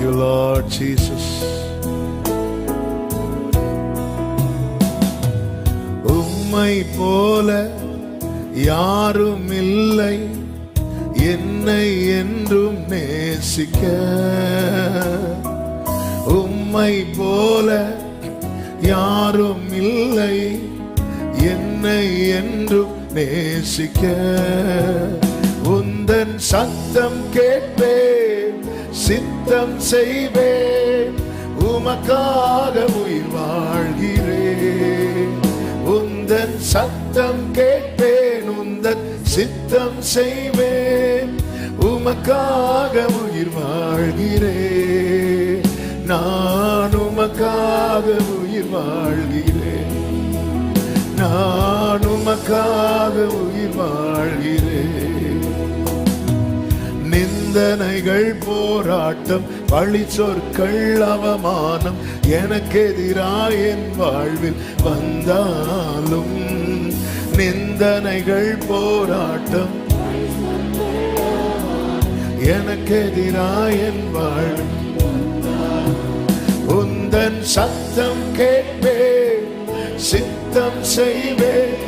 you, Lord Jesus. உம்மை போல யாரும் இல்லை என்னை என்றும் நேசிக்க. உம்மை போல யாரும் இல்லை என்னை என்றும் நேசிக்க. உந்தன் சத்தம் கேட்பேன், சித்தம் செய்வேன், உமக்காக உயிர் வாழ்கிறேன். உந்தன் சத்தம் கேட்பேன், உந்தன் சித்தம் செய்வேன், உமக்காக உயிர் வாழ்கிறேன். நான் உமக்காக உயிர் வாழ்கிறேன், நான் உமக்காக உயிர் வாழ்கிறேன். நிந்தனைகள், போராட்டம், பழி சொற்கள், அவமானம் எனக்கு எதிராய் என் வாழ்வில் வந்தாலும், நிந்தனைகள், போராட்டம் எனக்கு எதிராய் என் வாழ்வில், உந்தன் சத்தம் கேட்பேன், சித்தம் செய்வேன்,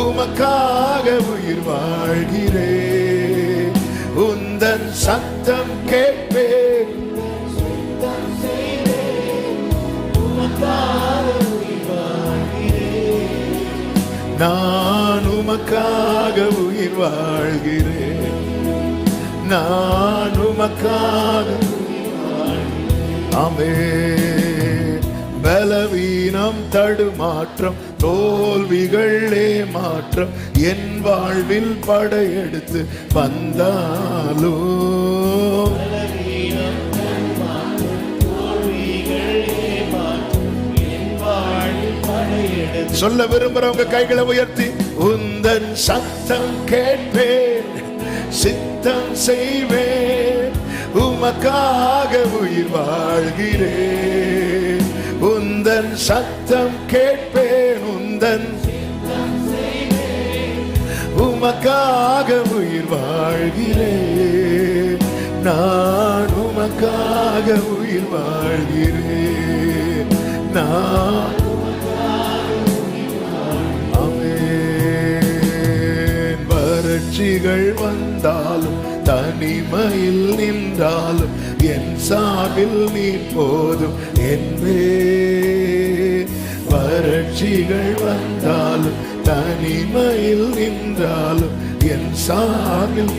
உமக்காக உயிர் வாழ்கிறேன். உந்தன் சத்தம் கேட்பேன், சித்தம் செய்வேன், உமக்காக உயிர் வாழ்கிறேன். நான் உமக்காக உயிர் வாழ்கிறேன், நான் உமக்காக உயிர் வாழ்கிறேன். ஆமென். பலவீனம், தடுமாற்றம், தோல்விகள், ஏமாற்றம் என் வாழ்வில் படையெடுத்து வந்தாலும், சொல்ல விரும்புறவங்க கைகளை உயர்த்தி, உந்தன் சத்தம் கேட்பேன், சித்தம் செய்வேன், உமக்காக உயிர் வாழ்கிறேன். உந்தன் சத்தம் கேட்பேன், உந்தன் உமக்காக உயிர் வாழ்கிறேன். நான் உமக்காக உயிர் வாழ்கிறேன், நான் வறட்சிகள் வந்தாலும், தனிமையில் நின்றாலும், என் சாவில் நீ போதும் என்பே. வறட்சிகள் வந்தாலும், தனிமையில் நின்றாலும், என் சாவில்.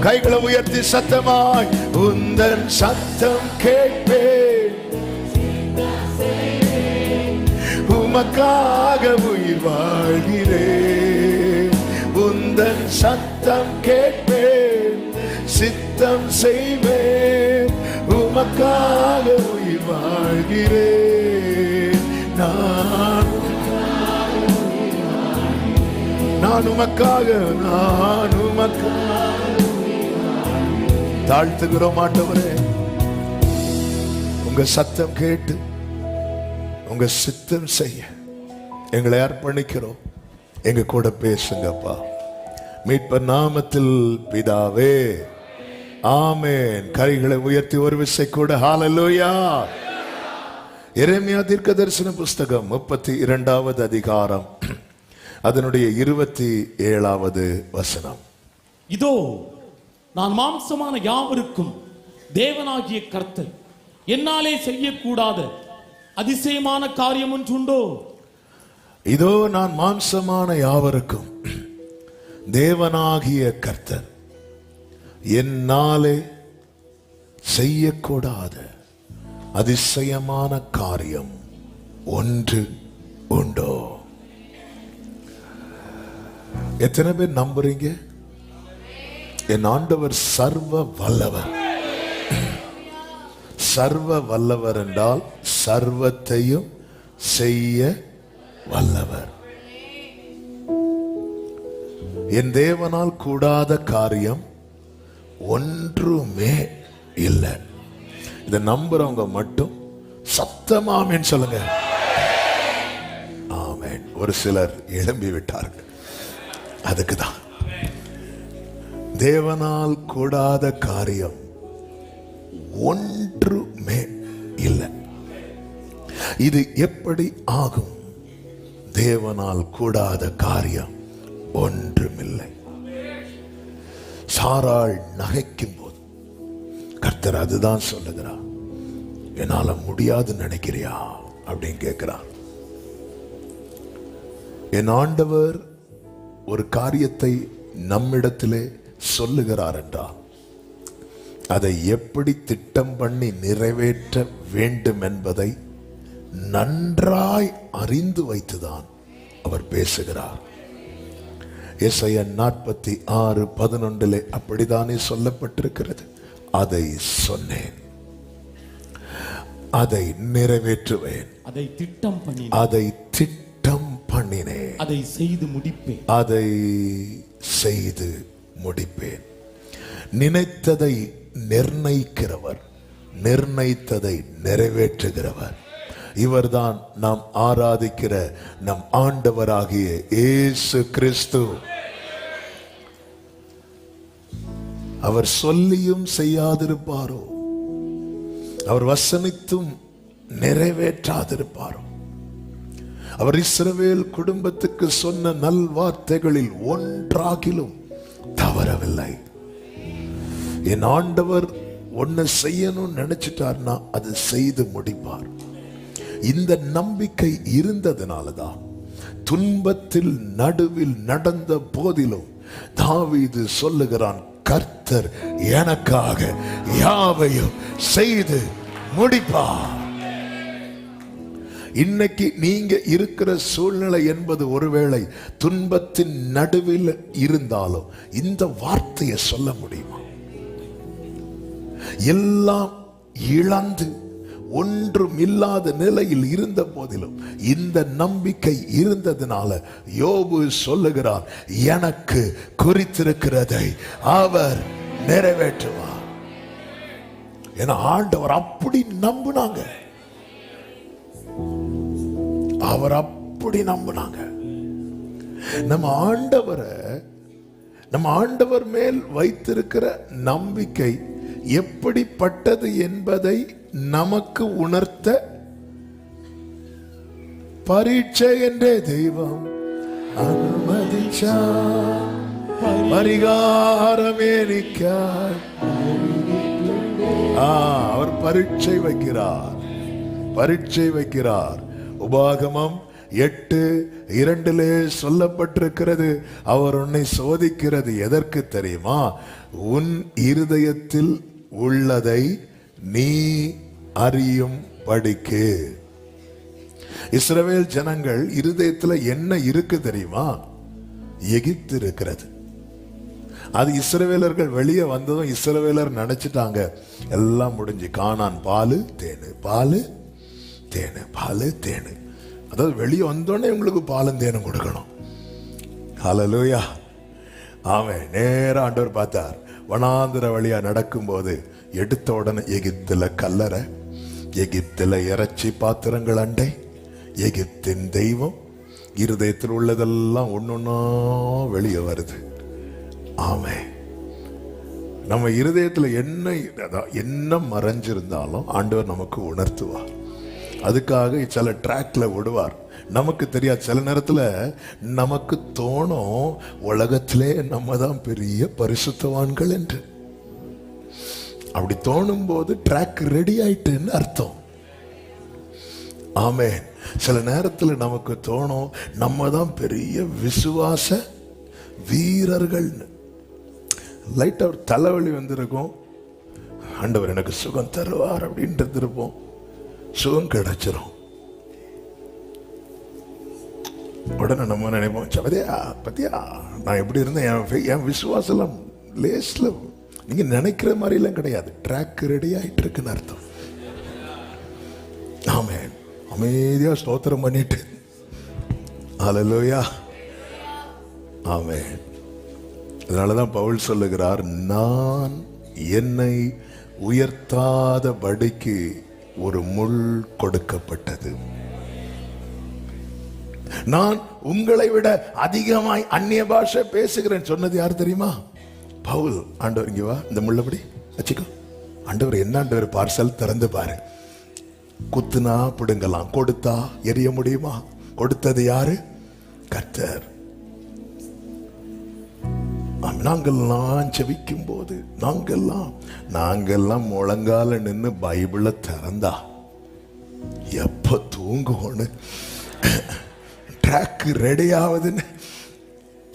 கைகளை உயர்த்தி சத்தமாய், உந்தன் சத்தம் கேட்பேன், உமக்காக உயிர் வாழ்கிறேன். உந்தன் சத்தம் கேட்பேன், சித்தம் செய்வேன், உமக்காக உயிர் வாழ்கிறேன். நான் உமக்காக, நான் உமக்காக. தாழ்த்துகிறோம் ஆண்டவரே, உங்க சத்தம் கேட்டு உங்க சித்தம் செய்ய எங்களை அர்ப்பணிக்கிறோம். எங்க கூட பேசுங்கப்பா. மீட்பர் நாமத்தில் பிதாவே, ஆமென். கைகளை உயர்த்தி ஒரு விசை கூட ஹல்லேலூயா. எரேமியா தீர்க்கதரிசன புஸ்தகம் 32வது அதிகாரம், அதனுடைய 27வது வசனம். இதோ நான் மாம்சமான யாவருக்கும் தேவனாகிய கர்த்தர், என்னாலே செய்யக்கூடாத அதிசயமான காரியம் ஒன்றுண்டோ? இதோ நான் மாம்சமான யாவருக்கும் தேவனாகிய கர்த்தர், என்னாலே செய்யக்கூடாத அதிசயமான காரியம் ஒன்று உண்டோ? எத்தனை பேர் நம்புறீங்க? என் ஆண்டவர் சர்வ வல்லவர். சர்வ வல்லவர் என்றால் சர்வத்தையும் செய்ய வல்லவர். என் தேவனால் கூடாத காரியம் ஒன்றுமே இல்லை. இதை நம்புறவங்க மட்டும் சத்தமாமேன்னு சொல்லுங்க. ஆமென். ஒரு சிலர் எழும்பி விட்டார்கள். அதுக்குதான் தேவனால் கூடாத காரியம் ஒன்றுமே இல்லை. இது எப்படி ஆகும்? தேவனால் கூடாத காரியம் ஒன்றுமில்லை. சாராள் நகைக்கும் போது கர்த்தர் அதுதான் சொல்லுகிறார். என்னால முடியாதுன்னு நினைக்கிறியா அப்படின்னு கேட்கிறார். என் ஆண்டவர் ஒரு காரியத்தை நம்மிடத்திலே சொல்லுகிறார் என்றால் அதை எப்படி திட்டம் பண்ணி நிறைவேற்ற வேண்டும் என்பதை நன்றாய் அறிந்து வைத்துதான் அவர் பேசுகிறார். எசையா 46:11 அப்படித்தானே சொல்லப்பட்டிருக்கிறது. அதை சொன்னேன், அதை நிறைவேற்றுவேன், அதை திட்டம் பண்ணினேன், அதை செய்து முடிப்பேன். நினைத்ததை நிர்ணயிக்கிறவர், நிர்ணயித்ததை நிறைவேற்றுகிறவர் இவர்தான் நாம் ஆராதிக்கிற நம் ஆண்டவராகிய இயேசு கிறிஸ்து. அவர் சொல்லியும் செய்யாதிருப்பாரோ? அவர் வசனித்தும் நிறைவேற்றாதிருப்பாரோ? அவர் இஸ்ரவேல் குடும்பத்துக்கு சொன்ன நல்வார்த்தைகளில் ஒன்றாகிலும் தவறவில்லை. என் ஆண்டவர் ஒன்ன செய்யணும்னு நினைச்சிட்டார்னா அது செய்து முடிப்பார். இந்த நம்பிக்கை இருந்ததுனாலதான் துன்பத்தில் நடுவில் நடந்த போதிலும் தாவீது சொல்லுகிறான், கர்த்தர் எனக்காக யாவையும் செய்து முடிப்பார். இன்னைக்கு நீங்க இருக்கிற சூழ்நிலை என்பது ஒருவேளை துன்பத்தின் நடுவில் இருந்தாலும் இந்த வார்த்தையை சொல்ல முடியுமா? எல்லாம் இழந்து ஒன்றும் இல்லாத நிலையில் இருந்த போதிலும் இந்த நம்பிக்கை இருந்ததுனால யோபு சொல்லுகிறார், எனக்கு குறித்திருக்கிறதை அவர் நிறைவேற்றுவார். என ஆண்டவர் அப்படி நம்பினாங்க, அவர் அப்படி நம்பினாங்க. நம்ம ஆண்டவர் மேல் வைத்திருக்கிற நம்பிக்கை எப்படிப்பட்டது என்பதை நமக்கு உணர்த்த பரீட்சை என்றே தெய்வம் அனுமதிச்சார். பரிகாரமே அவர் பரீட்சை வைக்கிறார். உபாகமம் 8:2 சொல்லப்பட்டிருக்கிறது. அவர் உன்னை சோதிக்கிறது எதற்கு தெரியுமா? உன் இருதயத்தில் உள்ளதை நீ அறியும் படிக்கு. இஸ்ரவேல் ஜனங்கள் இருதயத்துல என்ன இருக்கு தெரியுமா? எகிப்து இருக்கிறது. அது இஸ்ரவேலர்கள் வெளியே வந்ததும் இஸ்ரவேலர் நினைச்சிட்டாங்க எல்லாம் முடிஞ்சு, கானான் பாலு தேனு, பாலு தேனு, பாலு தேனு. அதாவது வெளியே வந்தோடனே உங்களுக்கு பாலும் தேனும் கொடுக்கணும். ஹல்லேலூயா. ஆமென். நேரா ஆண்டவர் பார்த்தார். வனாந்திர வழியா நடக்கும் போது எடுத்த உடனே எகிப்துல கல்லறை, எகிப்துல இறைச்சி பாத்திரங்கள் அண்டை, எகிப்தின் தெய்வம், இருதயத்தில் உள்ளதெல்லாம் ஒன்னொன்னா வெளியே வருது. ஆமென். நம்ம இருதயத்துல என்ன மறைஞ்சிருந்தாலும் ஆண்டவர் நமக்கு உணர்த்துவார். அதுக்காக சில ட்ராக்ல விடுவார். நமக்கு தெரியாது. சில நேரத்துல நமக்கு தோணும் உலகத்திலே நம்ம தான் பெரிய பரிசுத்தவான்கள் என்று. அப்படி தோணும் போது ட்ராக் ரெடி ஆயிட்டுன்னு அர்த்தம். ஆமென். சில நேரத்துல நமக்கு தோணும் நம்ம தான் பெரிய விசுவாச வீரர்கள். லைட்டா ஒரு தலைவலி வந்திருக்கும், ஆண்டவர் எனக்கு சுகம் தருவார் அப்படின்ட்டு இருப்போம். சுகம் கிடைச்சிரும். உடனே நம்ம நினைப்போம், பத்தியா நான் எப்படி இருந்தேன், என் விசுவாசம் லேஸ்ல நீங்க நினைக்கிற மாதிரி எல்லாம் கிடையாது. ட்ராக் ரெடி ஆயிட்டு இருக்குன்னு அர்த்தம். ஆமென். அமைதியா ஸ்தோத்திரம் பண்ணிட்டு ஹல்லேலூயா. ஆமென். அதனாலதான் பவுல் சொல்லுகிறார், நான் என்னை உயர்த்தாதபடிக்கு ஒரு முள் கொடுக்கப்பட்டது. நான் உங்களை விட அதிகமாய் அந்நிய பாஷை பேசுகிறேன் சொன்னது யார் தெரியுமா? பவுல். ஆண்டவர் இங்க வா, இந்த முள்ளபடி வச்சுக்கோ, ஆண்டவர் என்ன ஆண்டவர் பார்சல் திறந்து பாரு. குத்துனா பிடுங்கலாம், கொடுத்தா எரிய முடியுமா? கொடுத்தது யாரு? கர்த்தர். நாங்கெல்லாம் ஜெபிக்கும் போது நாங்கெல்லாம் முழங்கால நின்று பைபிளை திறந்தா எப்ப தூங்குவோன்னு ட்ராக் ரெடி ஆகுதுன்னு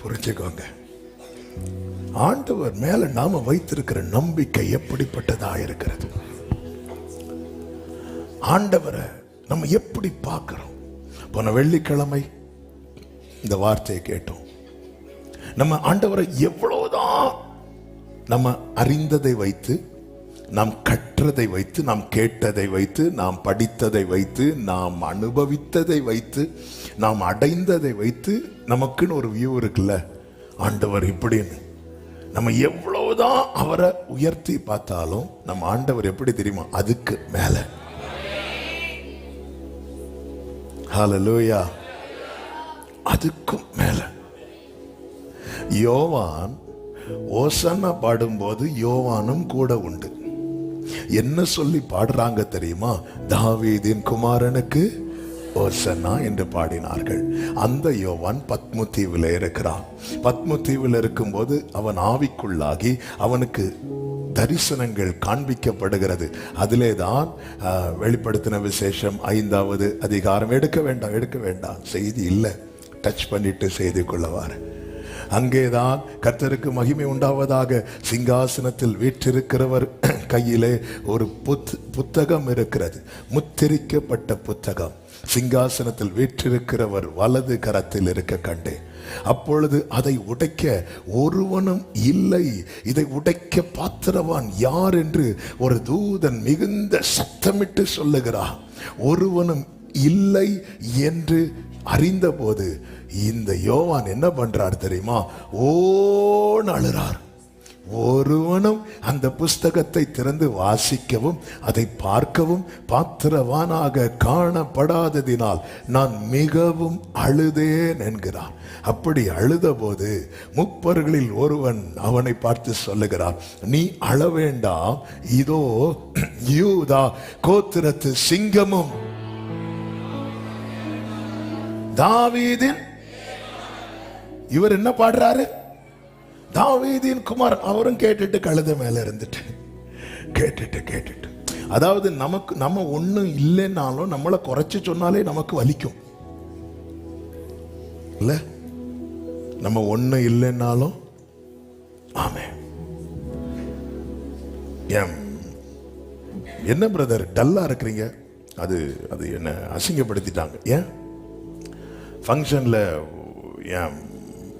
புரிஞ்சுக்கோங்க. ஆண்டவர் மேல நாம வைத்திருக்கிற நம்பிக்கை எப்படிப்பட்டதா இருக்கிறது. ஆண்டவரை நம்ம எப்படி பார்க்கிறோம். போன வெள்ளிக்கிழமை இந்த வார்த்தையை கேட்டோம். நம்ம ஆண்டவரை எவ்வளவுதான் நம்ம அறிந்ததை வைத்து, நாம் கற்றதை வைத்து, நாம் கேட்டதை வைத்து, நாம் படித்ததை வைத்து, நாம் அனுபவித்ததை வைத்து, நாம் அடைந்ததை வைத்து நமக்குன்னு ஒரு வியூ இருக்குல்ல, ஆண்டவர் இப்படின்னு. நம்ம எவ்வளவுதான் அவரை உயர்த்தி பார்த்தாலும் நம்ம ஆண்டவர் எப்படி தெரியுமா? அதுக்கு மேல. ஹல்லேலூயா. அதுக்கும் மேல. யோவான் ஓசன்னா பாடும்போது யோவானும் கூட உண்டு. என்ன சொல்லி பாடுறாங்க தெரியுமா? தாவீதின் குமாரனுக்கு ஓசன்னா என்று பாடினார்கள். அந்த யோவான் பத்மு தீவில் இருக்கிறான். பத்மு தீவில் இருக்கும்போது அவன் ஆவிக்குள்ளாகி அவனுக்கு தரிசனங்கள் காண்பிக்கப்படுகிறது. அதிலே தான் வெளிப்படுத்தின விசேஷம் 5வது அதிகாரம். எடுக்க வேண்டாம், செய்தி இல்லை, டச் பண்ணிட்டு செய்தி கொள்ளவார். அங்கேதான் கர்த்தருக்கு மகிமை உண்டாவதாக சிங்காசனத்தில் வீற்றிருக்கிறவர் கையிலே ஒரு புத்தகம் இருக்கிறது, முத்திரிக்கப்பட்ட புத்தகம். சிங்காசனத்தில் வீற்றிருக்கிறவர் வலது கரத்தில் இருக்க கண்டேன். அப்பொழுது அதை உடைக்க ஒருவனும் இல்லை. இதை உடைக்க பாத்திரவான் யார் என்று ஒரு தூதன் மிகுந்த சத்தமிட்டு சொல்லுகிறார். ஒருவனும் இல்லை என்று அறிந்தபோது இந்த யோவான் என்ன பண்றார் தெரியுமா? ஓன்னு அழுறார். ஒருவனும் அந்த புஸ்தகத்தை திறந்து வாசிக்கவும் அதை பார்க்கவும் பாத்திரவானாக காணப்படாததினால் நான் மிகவும் அழுதேன் என்கிறார். அப்படி அழுத போது முப்பர்களில் ஒருவன் அவனை பார்த்து சொல்லுகிறார், நீ அழ வேண்டாம், இதோ யூதா கோத்திரத்து சிங்கமும் தாவீதின். இவர் என்ன பாடுறாரு? தாவீதின் குமாரன். அவரும் கேட்டுட்டு கழுத மேல இருந்துட்டு கேட்டுட்டு அதாவது நம்ம ஒண்ணும் இல்லைன்னாலும் நம்மளை குறைச்சு சொன்னாலே நமக்கு வலிக்கும் இல்ல? நம்ம ஒண்ணும் இல்லைன்னாலும் ஆமே. என்ன பிரதர் டல்லா இருக்கிறீங்க? அது என்ன அசிங்கப்படுத்திட்டாங்க. ஏன் ஃபங்க்ஷன்ல ஏன்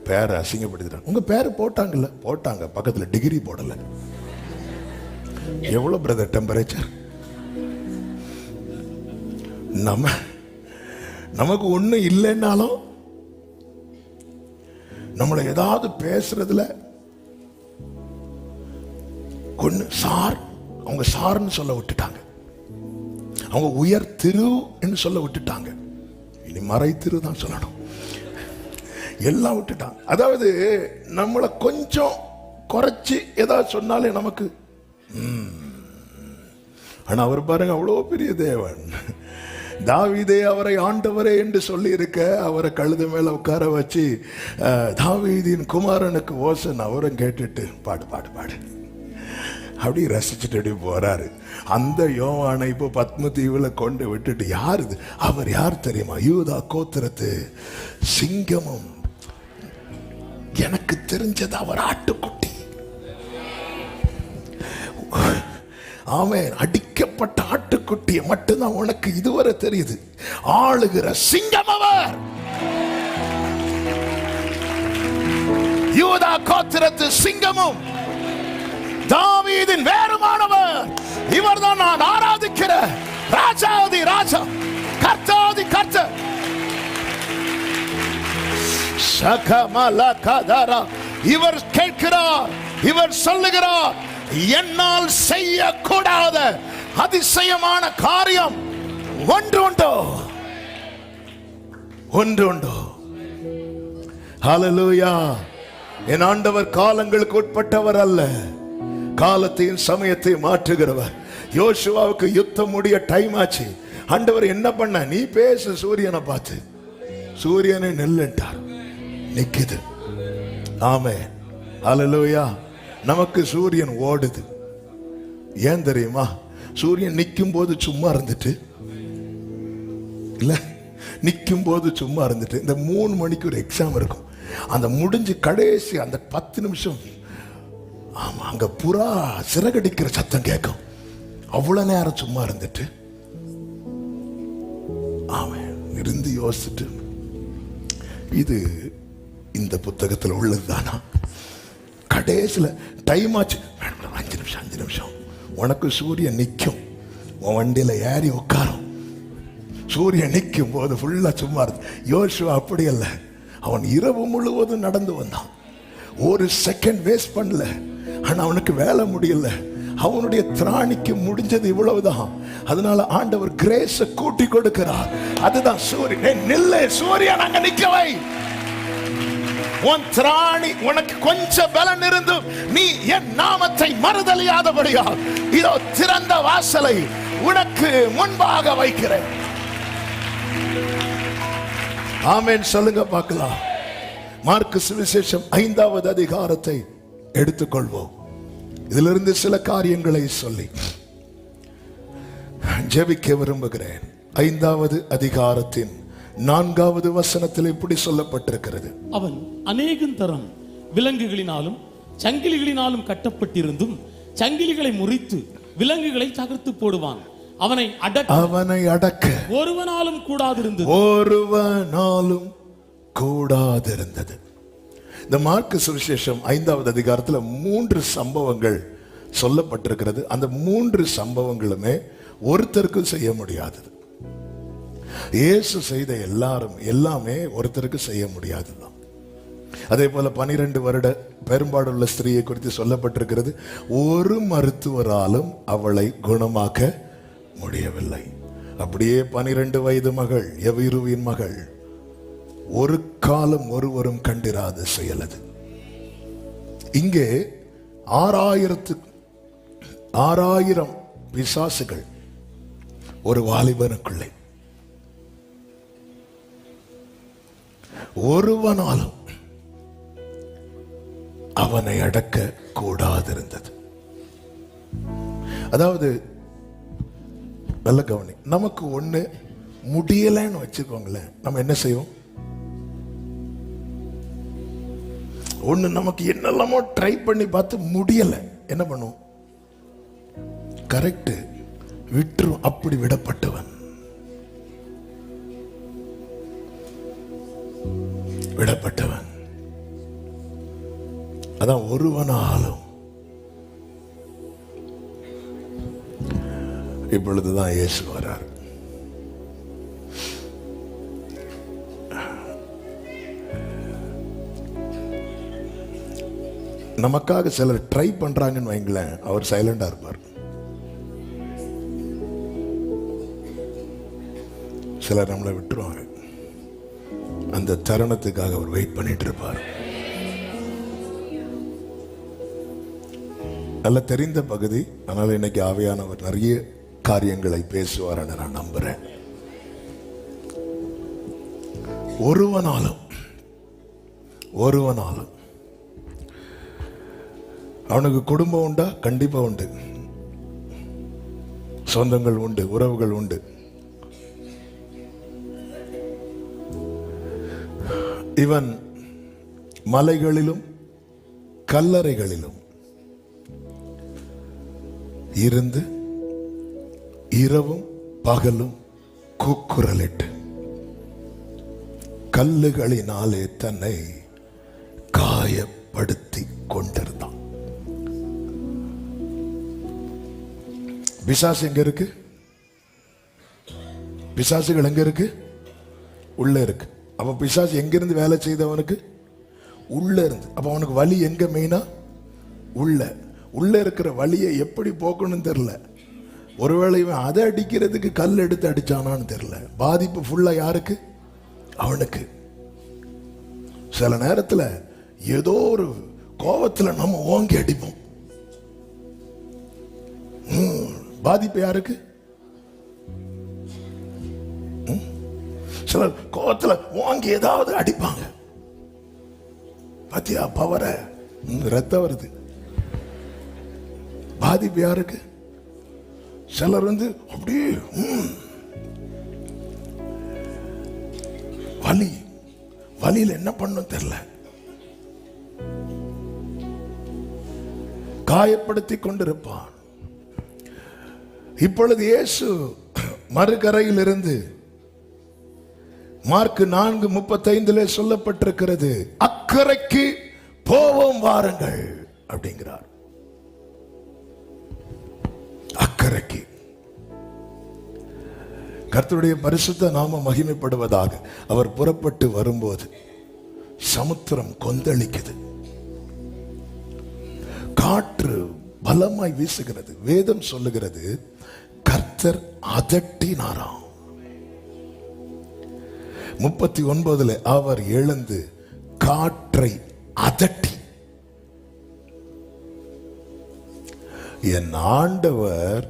பேரை அசிங்கப்படுத்திட்டாங்க? உங்க பேரை போட்டாங்க, பக்கத்துல டிகிரி போடல. எவ்வளவு பிரதர் டெம்பரேச்சர்? நமக்கு ஒண்ணு இல்லைன்னாலும் நம்மளை ஏதாவது பேசுறதுல ஒண்ணு சார், அவங்க சார்னு சொல்ல விட்டுட்டாங்க, அவங்க உயர் திரு என்று சொல்ல விட்டுட்டாங்க. இனி மறை திரு தான் சொல்லணும். எல்லாம் விட்டுட்டாங்க. அதாவது நம்மளை கொஞ்சம் குறைச்சி ஏதாவது சொன்னாலே நமக்கு. ஆனா அவர் பாருங்க, அவ்வளோ பெரிய தேவன். தாவீதே அவரை ஆண்டவரே என்று சொல்லி இருக்க, அவரை கழுத மேல உட்கார வச்சு தாவீதின் குமாரனுக்கு ஓசன் அவரும் கேட்டுட்டு பாடு அப்படி ரசிச்சுட்டு போறாரு. அந்த யோவானை இப்போ பத்ம தீவுல கொண்டு விட்டுட்டு, யார் இது? அவர் யார் தெரியுமா? யூதா கோத்திரத்து சிங்கமும். எனக்கு தெரிஞ்சது அவர் ஆட்டுக்குட்டி. ஆமென். அடிக்கப்பட்ட ஆட்டுக்குட்டியை மட்டும்தான் உனக்கு இதுவரை தெரியுது. ஆளுகிற சிங்கம் அவர். யூதா கோத்திரத்து சிங்கமும் தாவீதின் வேறுமானவர். இவர்தான் நான் ஆராதிக்கிற ராஜாதி ராஜா, கர்த்தாதி கர்த்தர். சகமலகதரா. இவர் கேட்கிறார், இவர் சொல்லுகிறார், என்னால் செய்யக்கூடாத அதிசயமான காரியம் ஒன்று உண்டோ. ஹல்லேலூயா. என் ஆண்டவர் காலங்களுக்கு உட்பட்டவர் அல்ல, காலத்தையும் சமயத்தையும் மாற்றுகிறவர். யோசுவாவுக்கு யுத்தம் முடிய டைம் ஆச்சு. ஆண்டவர் என்ன பண்ண, நீ பேசு சூரியனை பார்த்து. சூரியனை நெல்லுன்றார், நிக்குது. ஆமென், ஹல்லேலூயா. நமக்கு சூரியன் ஓடுது. ஏன் தெரியுமா? சூரியன் நிற்கும் போது சும்மா இருந்துட்டு இல்ல, நிற்கும் போது சும்மா இருந்துட்டு இந்த 3 மணிக்கு ஒரு எக்ஸாம் இருக்கும். அந்த முடிஞ்சு கடைசி அந்த 10 நிமிஷம், ஆமா, அங்க புறா சிறகடிக்கிற சத்தம் கேட்கும். அவ்வளவு நேரம் சும்மா இருந்துட்டு ஆமென் இருந்து யோசிச்சுட்டு, இது இந்த புத்தகத்தில் உள்ளதுதானா? கடைசியில் டைம் ஆச்சு, 5 நிமிஷம். உனக்கு சூரியன் நிற்கும், உன் வண்டியில ஏறி உட்காரும். சூரியன் நிற்கும் போது ஃபுல்லா சும்மா இருக்கு. யோசுவா அப்படி அல்ல, அவன் இரவு முழுவதும் நடந்து வந்தான். ஒரு செகண்ட் வேஸ்ட் பண்ணல. ஆனா அவனுக்கு வேலை முடியல. அவனுடைய திராணிக்கு முடிஞ்சது இவ்வளவுதான். அதனால ஆண்டவர் கிரேஸ கூட்டி கொடுக்கிறார். அதுதான் சூரியன். நில்ல, சூரியன் அங்க நிக்கவை. உன் திராணி, உனக்கு கொஞ்சம் பலன் இருந்தும் நீ என் நாமத்தை மறுதலியாதபடியா இதோ திறந்த வாசலை உனக்கு முன்பாக வைக்கிறேன். ஆமென் சொல்லுங்க பார்க்கலாம். மார்க்கு சுவிசேஷம் 5வது அதிகாரத்தை எடுத்துக்கொள்வோம். இதிலிருந்து சில காரியங்களை சொல்லி ஜெபிக்க விரும்புகிறேன். 5வது அதிகாரத்தின் 4வது வசனத்தில் இப்படி சொல்லப்பட்டிருக்கிறது. அவன் அநேகம் தரம் விலங்குகளினாலும் சங்கிலிகளினாலும் கட்டப்பட்டிருந்தும் சங்கிலிகளை முறித்து விலங்குகளை தகர்த்து போடுவான். அவனை அடக்க ஒருவனாலும் கூடாதிருந்தது. இந்த மார்க்கு சுவிசேஷம் 5வது அதிகாரத்தில் 3 சம்பவங்கள் சொல்லப்பட்டிருக்கிறது. அந்த 3 சம்பவங்களுமே ஒருத்தருக்கும் செய்ய முடியாதது. இயேசு செய்த எல்லாமே ஒருத்தருக்கு செய்ய முடியாதுதான். அதே போல 12 வருட பெரும்பாடுள்ள ஸ்திரீயை குறித்து சொல்லப்பட்டிருக்கிறது. ஒரு மருத்துவராலும் அவளை குணமாக்க முடியவில்லை. அப்படியே 12 வயது மகள் எவிருவின் மகள், ஒரு காலம் ஒருவரும் கண்டிராத செயலது. இங்கே 6000 பிசாசுகள் ஒரு வாலிபனுக்குள்ளே, ஒருவனாலும் அவனை அடக்க கூடாதிருந்தது. அதாவது நல்ல கவனி, நமக்கு ஒண்ணு முடியலன்னு வச்சுக்கோங்களேன், நம்ம என்ன செய்வோம்? ஒண்ணு நமக்கு என்னெல்லாமோ ட்ரை பண்ணி பார்த்து முடியல, என்ன பண்ணுவோம்? கரெக்ட், விட்டுரும். அப்படி விடப்பட்டவன் அதான் ஒருவனாலும். இப்பொழுதுதான் இயேசு வரார். நமக்காக சிலர் ட்ரை பண்றாங்கன்னு வைங்களேன், அவர் சைலண்டா இருப்பார். சிலர் நம்மளை விட்டுருவாங்க, அந்த தருணத்துக்காக அவர் வெயிட் பண்ணிட்டு இருப்பார். நல்ல தெரிந்த பகுதி, அதனால இன்னைக்கு ஆவியானவர் நிறைய காரியங்களை பேசுவார் நான் நம்புறேன். ஒருவனாலும் அவனுக்கு குடும்பம் உண்டா? கண்டிப்பா உண்டு. சொந்தங்கள் உண்டு, உறவுகள் உண்டு. இவன் மலைகளிலும் கல்லறைகளிலும் இருந்து இரவும் பகலும் கூக்குரலிட்டு கல்லுகளினாலே தன்னை காயப்படுத்தி கொண்டிருந்தான். பிசாசு எங்க இருக்கு? பிசாசுகள் எங்க இருக்கு? உள்ள இருக்கு. அப்ப பிசாசு எங்கிருந்து வேலை செய்தவனுக்கு? உள்ள இருந்து. அப்ப அவனுக்கு வலி எங்க? மெயினா உள்ள இருக்கிற வலியை எப்படி போக்கணும்னு தெரியல. ஒருவேளை இவன் அதை அடிக்கிறதுக்கு கல் எடுத்து அடிச்சானான்னு தெரியல. பாதிப்பு ஃபுல்லா யாருக்கு? அவனுக்கு. சில நேரத்தில் ஏதோ ஒரு கோபத்தில் நம்ம ஓங்கி அடிப்போம். பாதிப்பு யாருக்கு? சிலர் கோவத்துல வாங்கி ஏதாவது அடிப்பாங்க. பாத்தியா பவர, ரத்தம் வருது. பாதிப்பு யாருக்கு? சிலர் அப்படியே வலியில என்ன பண்ணும் தெரியல, காயப்படுத்தி கொண்டிருப்பான். இப்பொழுது இயேசு மறுகரையில் இருந்து மார்க் 4:35 சொல்லப்பட்டிருக்கிறது, அக்கரைக்கு போவோம் வாருங்கள் அப்படிங்கிறார். அக்கரைக்கு. கர்த்தருடைய பரிசுத்த நாமம் மகிமைப்படுவதாக. அவர் புறப்பட்டு வரும்போது சமுத்திரம் கொந்தளிக்குது, காற்று பலமாய் வீசுகிறது. வேதம் சொல்லுகிறது, கர்த்தர் அதட்டினாராம். 39 அவர் எழுந்து காற்றை அதட்டி, என் ஆண்டவர்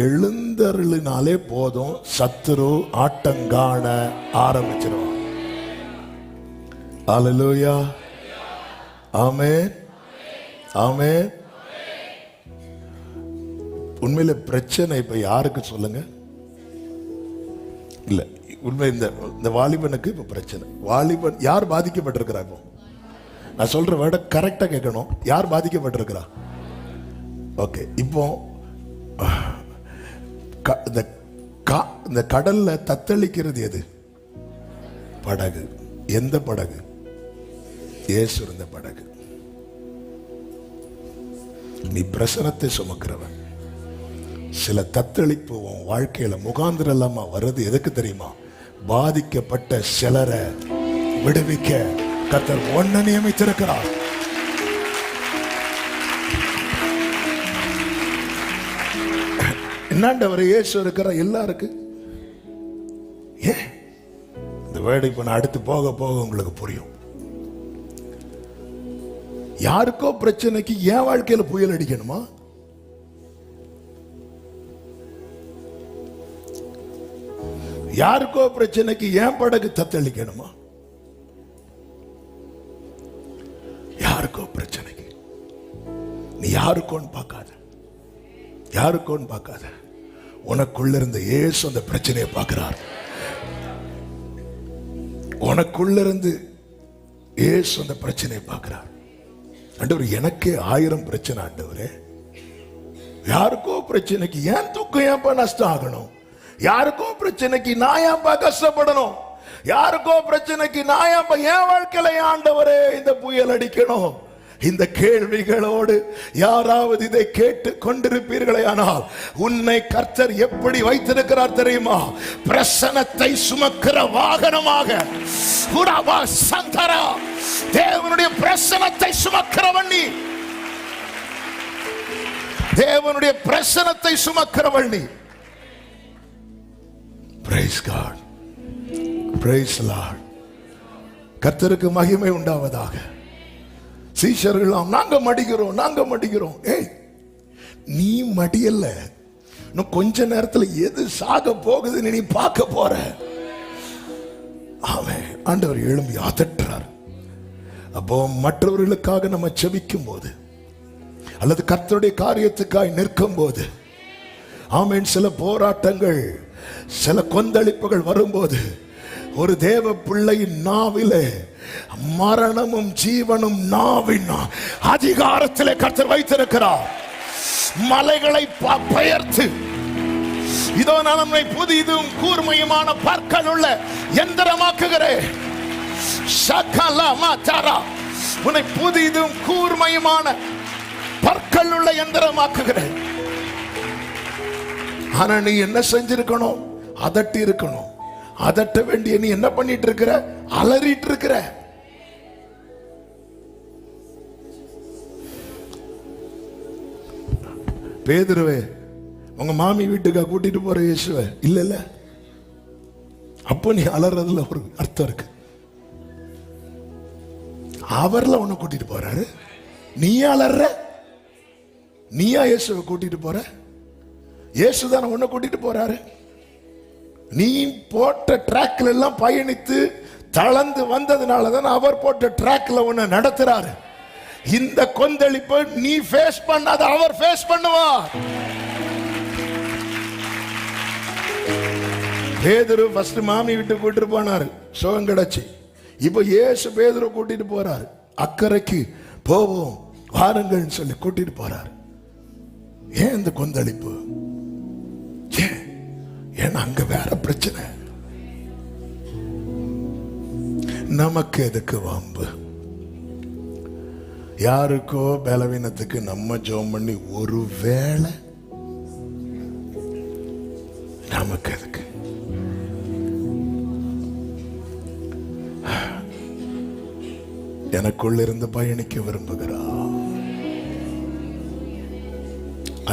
எழுந்தருளினாலே போதும், சத்துரு ஆட்டங்காண ஆரம்பிச்சிருவான். அல்லேலூயா, ஆமென், ஆமென். உண்மையில பிரச்சனை இப்ப யாருக்கு சொல்லுங்க? இல்ல, உண்மை இந்த வாலிபனுக்கு இப்ப பிரச்சனை. வாலிபன் யார் பாதிக்கப்பட்டிருக்கிறா? இப்போ நான் சொல்ற வேர்ட கரெக்டா கேட்கணும். யார் பாதிக்கப்பட்டிருக்கிறா? ஓகே, இப்போ இந்த கடல்ல தத்தளிக்கிறது எது? படகு. எந்த படகு? இயேசு இருந்த படகு. நீ பிரசனத்தை சுமக்கிறவன். சில தத்தளிப்பு உன் வாழ்க்கையில முகாந்திரம் இல்லாம வர்றது எதுக்கு தெரியுமா? பாதிக்கப்பட்ட சிலரை விடுவிக்க கர்த்தர் ஒன்ன நியமித்திருக்கிறார். என்னாண்டவர் இயேசு இருக்கிற எல்லாருக்கும். ஏன் இந்த வேர்டு இப்ப நான் அடுத்து போக போக உங்களுக்கு புரியும். யாருக்கோ பிரச்சனைக்கு என் வாழ்க்கையில புயல் அடிக்கணுமா? யாருக்கோ பிரச்சனைக்கு ஏன் படகு தத்தளிக்கணுமா? யாருக்கோ பிரச்சனைக்கு நீ யாருக்கோன்னு பார்க்காத, யாருக்கோன்னு பார்க்காத. உனக்குள்ள இருந்த இயேசு அந்த பிரச்சனையை பார்க்கிறார். உனக்குள்ள இருந்து இயேசு அந்த பிரச்சனையை பார்க்கிறார். ஆண்டவர், எனக்கே 1000 பிரச்சனை ஆண்டவரே. யாருக்கோ பிரச்சனைக்கு ஏன் துக்கம், ஏன்பா நஷ்டம் ஆகணும்? யாருக்கோ பிரச்சனைக்கு நான் ஏன்பா கஷ்டப்படணும்? யாருக்கோ பிரச்சனைக்கு நான் ஏன்பா என் வாழ்க்கையில ஆண்டவரே இந்த புயல் அடிக்கணும்? இந்த கேள்விகளோடு யாராவது இதை கேட்டு கொண்டிருப்பீர்களே, ஆனால் உன்னை கர்த்தர் எப்படி வைத்திருக்கிறார் தெரியுமா? பிரசனத்தை சுமக்கிற வாகனமாக. தேவனுடைய பிரசனத்தை சுமக்கிறவன் நீ. தேவனுடைய பிரசனத்தை சுமக்கிறவள் நீ. Praise God. Praise the Lord. கர்த்தருக்கு மகிமை உண்டாவதாக. சீஷர்கள் நாங்க மடிகிறோம், நாங்க மடிகிறோம். ஏய், நீ மடியல்ல. இன்னும் கொஞ்ச நேரத்துல எது சாக போகுதுன்னு நீ பார்க்க போற. ஆமென். ஆண்டவர் எழும்பி அதட்டுறார். அப்போ மற்றவர்களுக்காக நம்ம செபிக்கும் போது அல்லது கர்த்தருடைய காரியத்துக்காய் நிற்கும் போது, ஆமென், சில போராட்டங்கள், சில கொந்தளிப்புகள் வரும்போது ஒரு தேவ பிள்ளையின் நாவிலே மரணமும் ஜீவனும் நாவின் அதிகாரத்திலே கர்த்தர் வைத்திருக்கிறார். மலைகளை பெயர்த்து, இதோ நான் உன்னை புதிதும் கூர்மையுமான பற்கள் உள்ள எந்திரமாக்குகிறேன். உன்னை புதிதும் கூர்மையுமான பற்கள் உள்ள எந்திரமாக்குகிறேன். ஆனா நீ என்ன செஞ்சிருக்கணும்? அதட்டி இருக்கணும். அதட்ட வேண்டிய நீ என்ன பண்ணிட்டு இருக்கிற? அலறிட்டு இருக்கிற. பேதுருவே, உங்க மாமி வீட்டுக்கா கூட்டிட்டு போற இயேசுவே? இல்ல இல்ல. அப்போ நீ அலறதுல ஒரு அர்த்தம் இருக்கு. அவர்ல உன்னை கூட்டிட்டு போறாரு, நீ அலற. நீயா இயேசுவை கூட்டிட்டு போற? இயேசுதான உன்னை கூட்டிட்டு போறாரு. நீ போட்ட டிராக்ல எல்லாம் பயணித்து தளர்ந்து வந்ததுனாலதான் அவர் போட்ட டிராக்ல உன்னை நடத்துறாரு. இந்த கொந்தளிப்பை நீ ஃபேஸ் பண்ணாத, அவர் ஃபேஸ் பண்ணுவார். பேதுரு ஃபர்ஸ்ட் மாமி விட்டு கூட்டிட்டு போனாரு, சுகம் கிடைச்சு. இப்ப இயேசு பேதுரு கூட்டிட்டு போறாரு, அக்கறைக்கு போவோம் வாருங்கள் சொல்லி கூட்டிட்டு போறாரு. ஏன் இந்த கொந்தளிப்பு? ஏன்னா அங்க வேற பிரச்சனை. நமக்கு எதுக்கு வம்பு? யாருக்கோ பலவீனத்துக்கு நம்ம ஜெபம் பண்ணி ஒரு வேளை நமக்கு எதுக்கு? எனக்குள்ள இருந்து பயணிக்க விரும்புகிறா.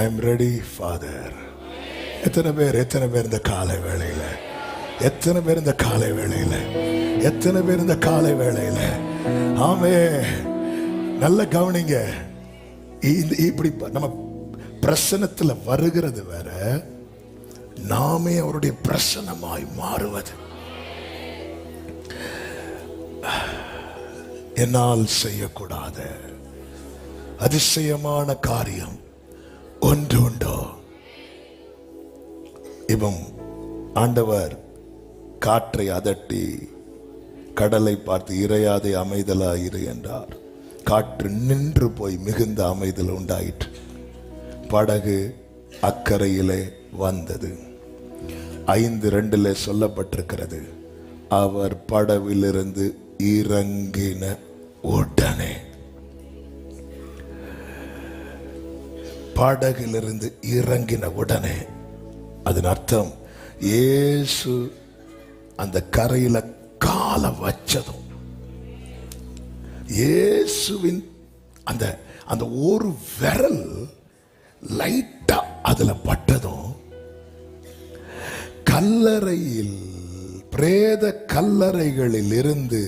I am ready father. எத்தனை பேர் இந்த காலை வேளையில, எத்தனை பேர் இந்த காலை வேளையில, எத்தனை பேர் இந்த காலை வேளையில ஆமே நல்ல கவனிங்க. இப்படி நம்ம பிரசன்னத்துல வருகிறது வேற, நாமே அவருடைய பிரசன்னமாய் மாறுவது. என்னால் செய்யக்கூடாத அதிசயமான காரியம் ஒன்று உண்டோ? இவன் ஆண்டவர் காற்றை அதட்டி கடலை பார்த்து இறையாதே அமைதலாயிரு என்றார். காற்று நின்று போய் மிகுந்த அமைதல் உண்டாயிற்று. படகு அக்கறையிலே வந்தது. 5:2 சொல்லப்பட்டிருக்கிறது, அவர் படவிலிருந்து இறங்கின உடனே. படகிலிருந்து இறங்கின உடனே அதன் அர்த்தம் இயேசு அந்த கரையில கால வச்சதும், இயேசுவின் அந்த அந்த ஒரு விரல் லைட்டா அதுல பட்டதும், கல்லறையில் பிரேத கல்லறைகளில் இருந்து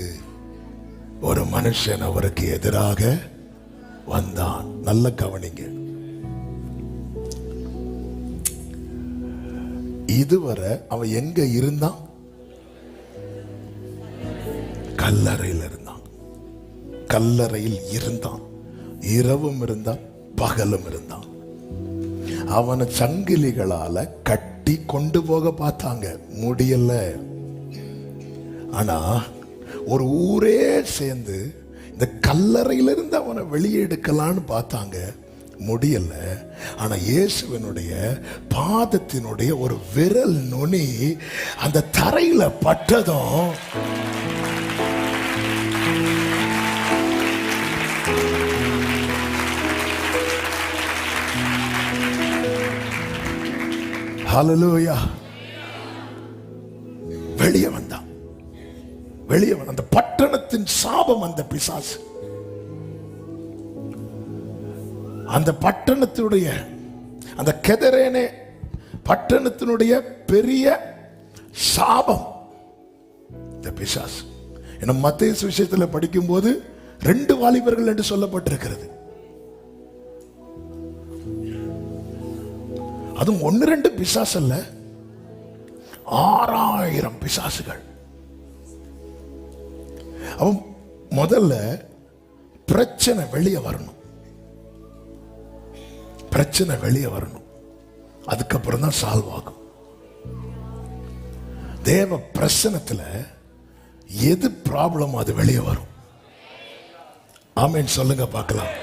ஒரு மனுஷன் அவருக்கு எதிராக வந்தான். நல்ல கவனிங்க. இதுவரை அவன் எங்க இருந்தான்? கல்லறையில் இருந்தான். கல்லறையில் இருந்தான். இரவும் இருந்தான், பகலும் இருந்தான். அவனை சங்கிலிகளால கட்டி கொண்டு போக பார்த்தாங்க, முடியல. ஆனா ஒரு ஊரே சேர்ந்து இந்த கல்லறையிலிருந்து அவனை வெளியே எடுக்கலான்னு பார்த்தாங்க, முடியல. ஆனா இயேசுவினுடைய பாதத்தினுடைய ஒரு விரல் நுனி அந்த தரையில பட்டதும், ஹல்லேலூயா, வெளியே வந்தான். வெளியே வந்த அந்த பட்டணத்தின் சாபம், அந்த பிசாசு, அந்த பட்டணத்தினுடைய அந்த கெதரேனே பட்டணத்தினுடைய பெரிய சாபம் இந்த பிசாசு. என்ன மத்தேயு சுவிசேஷத்தில் படிக்கும் போது 2 வாலிபர்கள் என்று சொல்லப்பட்டிருக்கிறது. அதுவும் 1-2 பிசாசு அல்ல, 6000 பிசாசுகள். அவன் முதல்ல பிரச்சனை வெளியே வரணும், பிரச்சனை வெளியே வரணும், அதுக்கப்புறம் தான் சால்வ் ஆகும். தேவ பிரச்சனத்துல எது ப்ராப்ளம் அது வெளியே வரும். ஆமென் சொல்லுங்க பார்க்கலாம்.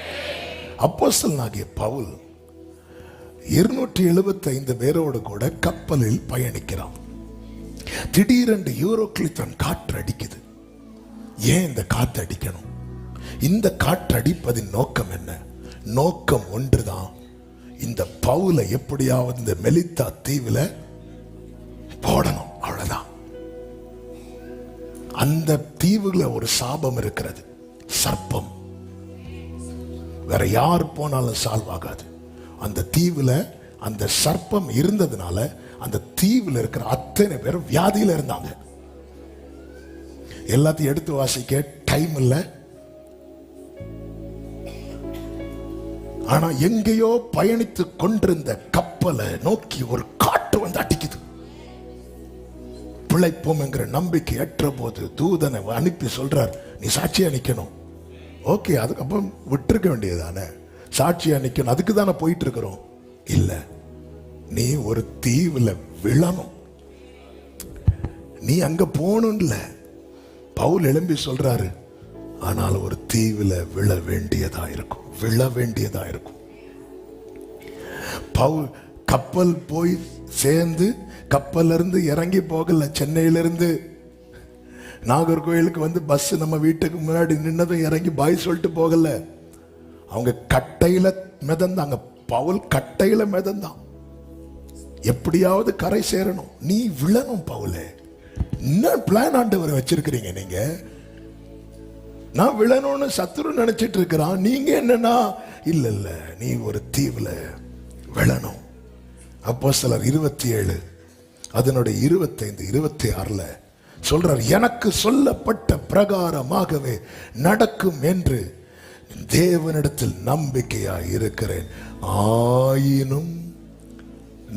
அப்போஸ்தலனாகிய பவுல் 275 பேரோடு கூட கப்பலில் பயணிக்கிறான். திடீரென்று யூரோக்ளித்தான் காற்று அடிக்குது. ஏன் இந்த காற்று அடிக்கணும்? இந்த காற்று அடிப்பதின் நோக்கம் என்ன? நோக்கம் ஒன்றுதான், இந்த பவுலை எப்படியாவது இந்த மெலித்தா தீவுல போடணும், அவ்வளவுதான். அந்த தீவுல ஒரு சாபம் இருக்கிறது, சர்ப்பம். வேற யார் போனாலும் சால்வ் ஆகாது. அந்த தீவுல அந்த சர்ப்பம் இருந்ததுனால அந்த தீவுல இருக்கிற அத்தனை பேரும் வியாதியில இருந்தாங்க. எல்லாத்தையும் எடுத்து வாசிக்க டைம் இல்ல. ஆனா எங்கேயோ பயணித்து கொண்டிருந்த கப்பலை நோக்கி ஒரு காற்று வந்து அடிக்குது. பிழைப்போம் என்கிற நம்பிக்கை ஏற்ற போது தூதனை அனுப்பி சொல்றார், நீ சாட்சியா நிக்கணும். ஓகே, அதுக்கப்புறம் விட்டுருக்க வேண்டியதானே, சாட்சியா நிக்கணும், அதுக்கு தானே போயிட்டு இருக்கிறோம். இல்ல, நீ ஒரு தீவுல விழணும், நீ அங்க போகணும். இல்ல, பவுல் எழும்பி சொல்றாரு, ஆனால் ஒரு தீவுல விழ வேண்டியதா இருக்கும், விழ வேண்டியதா இருக்கும். பவுல் கப்பல் போய் சேர்ந்து கப்பல்ல இருந்து இறங்கி போகல. சென்னையிலிருந்து நாகர்கோயிலுக்கு வந்து பஸ் நம்ம வீட்டுக்கு முன்னாடி நின்னதும் இறங்கி பாய் சொல்லிட்டு போகல. அவங்க கட்டையில மிதந்தாங்க. பவுல் கட்டையில மிதந்தான். எப்படியாவது கரை சேரணும், நீ விழணும். பவுலே, என்ன பிளான் ஆண்டவரை வச்சிருக்கிறீங்க நீங்க? நான் விழணும்னு சத்துரு நினைச்சிட்டு இருக்கிறான், நீங்க என்னன்னா இல்ல இல்ல, நீ ஒரு தீவுல விழணும். அப்போஸ்தலர் 27 அதனுடைய 25 26 சொல்றார், எனக்கு சொல்லப்பட்ட பிரகாரமாகவே நடக்கும் என்று தேவனிடத்தில் நம்பிக்கையாய் இருக்கிறேன். ஆயினும்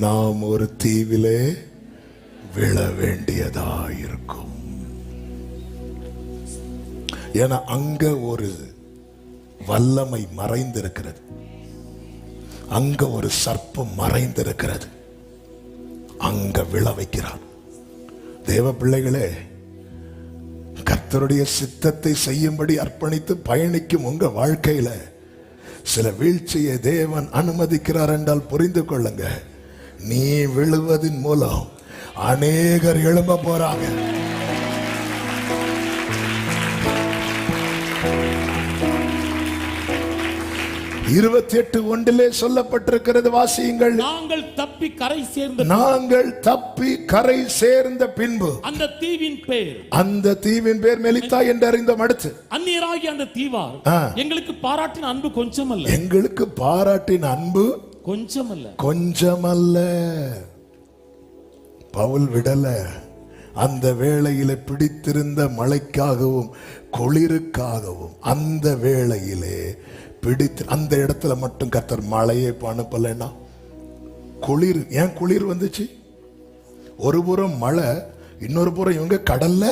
நாம் ஒரு தீவிலே விழ வேண்டியதாயிருக்கும். ஏன்னா அங்க ஒரு வல்லமை மறைந்திருக்கிறது, அங்க ஒரு சர்ப்பம் மறைந்திருக்கிறது, அங்க விழ வைக்கிறான். தேவ பிள்ளைகளே, கர்த்தருடைய சித்தத்தை செய்யும்படி அர்ப்பணித்து பயணிக்கும் உங்க வாழ்க்கையில சில வீழ்ச்சியை தேவன் அனுமதிக்கிறார் என்றால் புரிந்து கொள்ளுங்க, நீ விழுவதின் மூலம் அநேகர் எழும்ப போறாங்க. இருபத்தி 28 சொல்லப்பட்டிருக்கிறது, வாசியுங்கள். நாங்கள் தப்பி கரை சேர்ந்த பின்பு அந்த தீவின் பேர் மெலித்தா என்று அறிந்தோம். அடுத்து, அந்நியராகி அந்த தீவார் எங்களுக்கு பாராட்டின அன்பு கொஞ்சமல்ல, எங்களுக்கு பாராட்டின அன்பு கொஞ்சமல்ல. பவுல் விடல. அந்த வேளையிலே பிடித்திருந்த மழைக்காகவும் குளிருக்காகவும் அந்த வேளையிலே பிடித்து, அந்த இடத்துல மட்டும் கர்த்தர் மழையை அனுப்பலைன்னா குளிர். ஏன் குளிர் வந்துச்சு? ஒரு புறம் மழை, இன்னொரு புறம் இவங்க கடல்ல.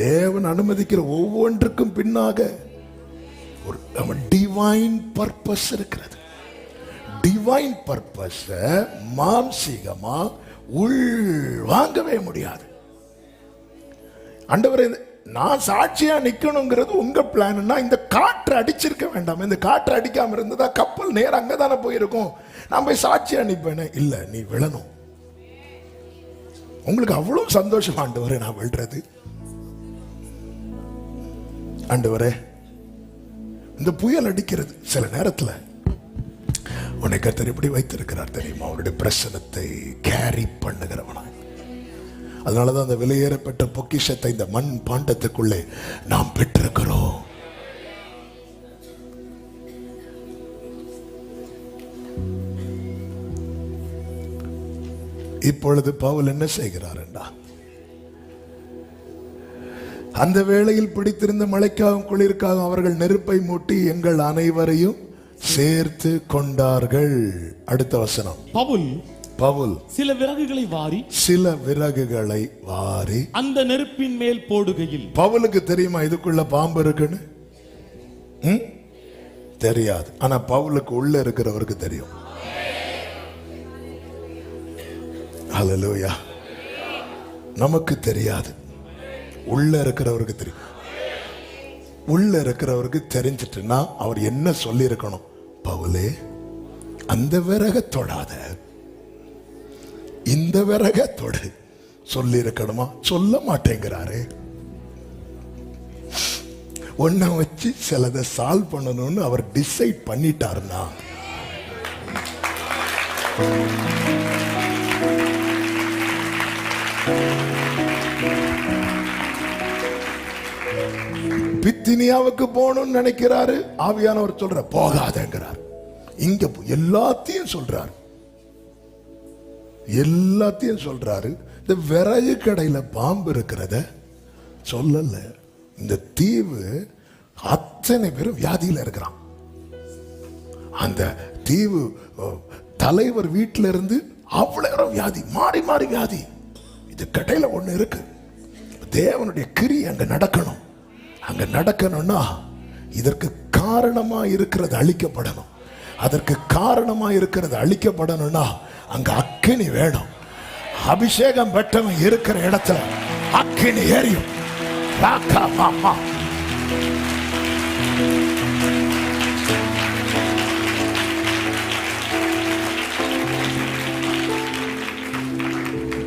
தேவன் அனுமதிக்கிற ஒவ்வொன்றுக்கும் பின்னாக ஒரு டிவைன் பர்பஸ் இருக்கிறது. டிவைன் பர்பஸ் மாம்சீகமா உள் வாங்கவே முடியாது. ஆண்டவரே, நான் சாட்சியா நிக்கணுங்கிறது உங்க பிளான்னா இந்த காற்று அடிச்சிருக்க வேண்டாம். இந்த காற்று அடிக்காம இருந்ததா கப்பல் நேரம் அங்கதானே போயிருக்கும், நான் போய் சாட்சியா நிப்பேனே. இல்ல, நீ விழணும். உங்களுக்கு அவ்வளவு சந்தோஷம், ஆண்டவரே நான் விழுறது. ஆண்டவரே, இந்த புயல் அடிக்கிறது சில நேரத்துல உன்னை கர்த்தர் எப்படி வைத்திருக்கிறார் தெரியுமா? அவருடைய பிரசனத்தை கேரி பண்ணுகிறவனா. அதனாலதான் அந்த விலையேறப்பட்ட பொக்கிஷத்தை இந்த மண் பாண்டத்துக்குள்ளே நாம் பெற்றிருக்கிறோம். இப்பொழுது பவுல் என்ன செய்கிறார் என்றா, அந்த வேளையில் பிடித்திருந்த மழைக்காகவும் குளிர்க்காகவும் அவர்கள் நெருப்பை மூட்டி எங்கள் அனைவரையும் சேர்த்து கொண்டார்கள். அடுத்த வசனம், பவுல் சில விறகுகளை வாரி அந்த நெருப்பின் மேல் போடுகையில். பவுலுக்கு தெரியுமா இதுக்குள்ள பாம்பு இருக்குன்னு? தெரியாது. ஆனா பவுலுக்கு உள்ள இருக்கிறவருக்கு தெரியும். ஹல்லேலூயா. நமக்கு தெரியாது, உள்ள இருக்கிறவருக்கு தெரியும். உள்ள இருக்கிறவருக்கு தெரிஞ்சிட்டுனா அவர் என்ன சொல்லி இருக்கணும்? பவுலே, அந்த விறக தொடாத, இந்த விறக தொடு சொல்லி இருக்கணுமா? சொல்ல மாட்டேங்கிறாரு. ஒன்ன வச்சு சிலதை சால்வ் பண்ணணும்னு அவர் டிசைட் பண்ணிட்டாருன்னா பித்தினியாவுக்கு போகணும்னு நினைக்கிறாரு. ஆவியானவர் சொல்ற போகாதங்கிறார். இங்க எல்லாத்தையும் சொல்றாரு, எல்லாத்தையும் சொல்றாரு. இந்த விறகு கடையில பாம்பு இருக்கிறத சொல்லல. இந்த தீவு அத்தனை பேரும் வியாதியில இருக்கிறான். அந்த தீவு தலைவர் வீட்டில இருந்து அவ்வளவு வியாதி, மாறி மாறி வியாதி. இது கடையில ஒண்ணு இருக்கு, தேவனுடைய கிரி அங்க நடக்கணும். அங்க நடக்கணும்னா இதற்கு காரணமா இருக்கிறது அழிக்கப்படணும். அதற்கு காரணமா இருக்கிறது அழிக்கப்படணும்னா அங்க அக்கினி வேணும். அபிஷேகம் பெற்றவன் இருக்கிற இடத்துல அக்கினி எரியும்.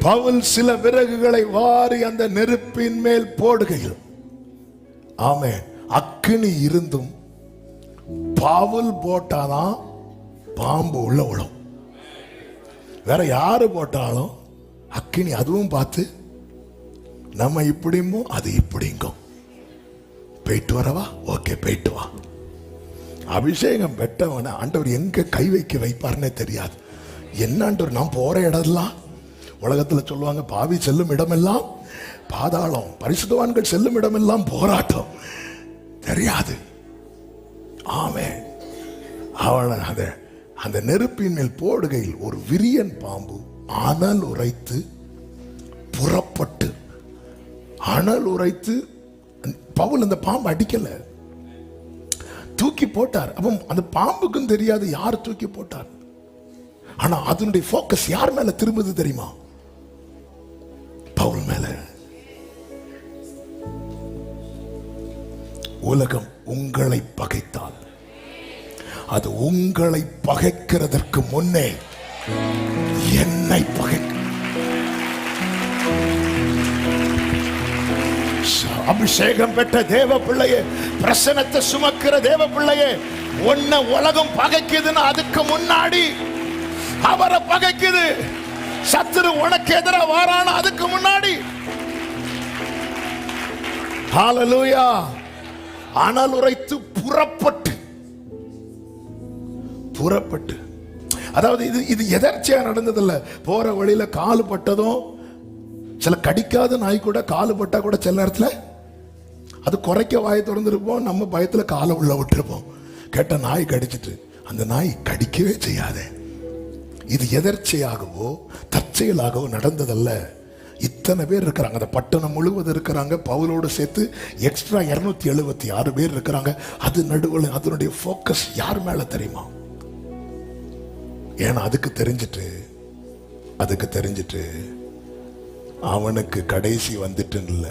பவுல் சில விறகுகளை வாரி அந்த நெருப்பின் மேல் போடுகையில், ஆமே, அக்கினி இருந்தும் பவுல் போட்டாதான் பாம்பு உள்ள விடும். வேற யாரு போட்டாலும் அக்கினி அதுவும் பார்த்து நம்ம இப்படிமோ அது இப்படிங்கோ. போயிட்டு வரவா, ஓகே போயிட்டு வா. அபிஷேகம் பெற்றவன ஆண்டவர் எங்க கை வைப்பார்னே தெரியாது. என்ன ஆண்டவர், நான் போற இடம்லாம், உலகத்துல சொல்லுவாங்க பாவி செல்லும் இடமெல்லாம் பாதாளம், பரிசுத்தவான்கள் செல்லும் இடமெல்லாம் போராட்டம். தெரியாது. ஆமே, அவளை அந்த நெருப்பின் மேல் போடுகையில் ஒரு விரியன் பாம்பு அனல் உரைத்து புறப்பட்டு, அனல் உரைத்து, பவுல் அந்த பாம்பு அடிக்கல, தூக்கி போட்டார். அப்ப அந்த பாம்புக்கும் தெரியாது யார் தூக்கி போட்டார். ஆனா அதனுடைய போக்கஸ் யார் மேல திரும்புது தெரியுமா? பவுல் மேல. உலகம் உங்களை பகைத்தால் அது உங்களை பகைக்கிறதற்கு முன்னே என்னை பகைக்க. அபிஷேகம் பெற்ற தேவ பிள்ளையே, பிரசனத்தை சுமக்கிற தேவ பிள்ளையே, உன்னை உலகம் பகைக்குதுன்னு அதுக்கு முன்னாடி அவரை பகைக்குது. சத்துரு உனக்கு எதிராக வாரான அதுக்கு முன்னாடி. ஹல்லேலூயா. அனல் உரைத்து புறப்பட்டு, அதாவது இது எதர்ச்சியா நடந்ததில்ல. போற வழியில காலு பட்டதும், சில கடிக்காத நாய் கூட காலு பட்டா கூட சில நேரத்துல அது குறைக்க வாயை திறந்துருப்போம், நம்ம பயத்துல காலை உள்ள விட்டுருப்போம். கேட்ட நாய் கடிச்சிட்டு, அந்த நாய் கடிக்கவே செய்யாதே. இது எதர்ச்சியாகவோ தற்செயலாகவோ நடந்ததல்ல. இத்தனை பேர் இருக்கிறாங்க, அந்த பட்டணம் முழுவதும் இருக்கிறாங்க. பவுலோடு சேர்த்து எக்ஸ்ட்ரா 276 பேர் இருக்கிறாங்க. அது நடுவில் அதனுடைய போக்கஸ் யார் மேல தெரியுமா? ஏன்னா அதுக்கு தெரிஞ்சிட்டு அவனுக்கு கடைசி வந்துட்டு இல்ல,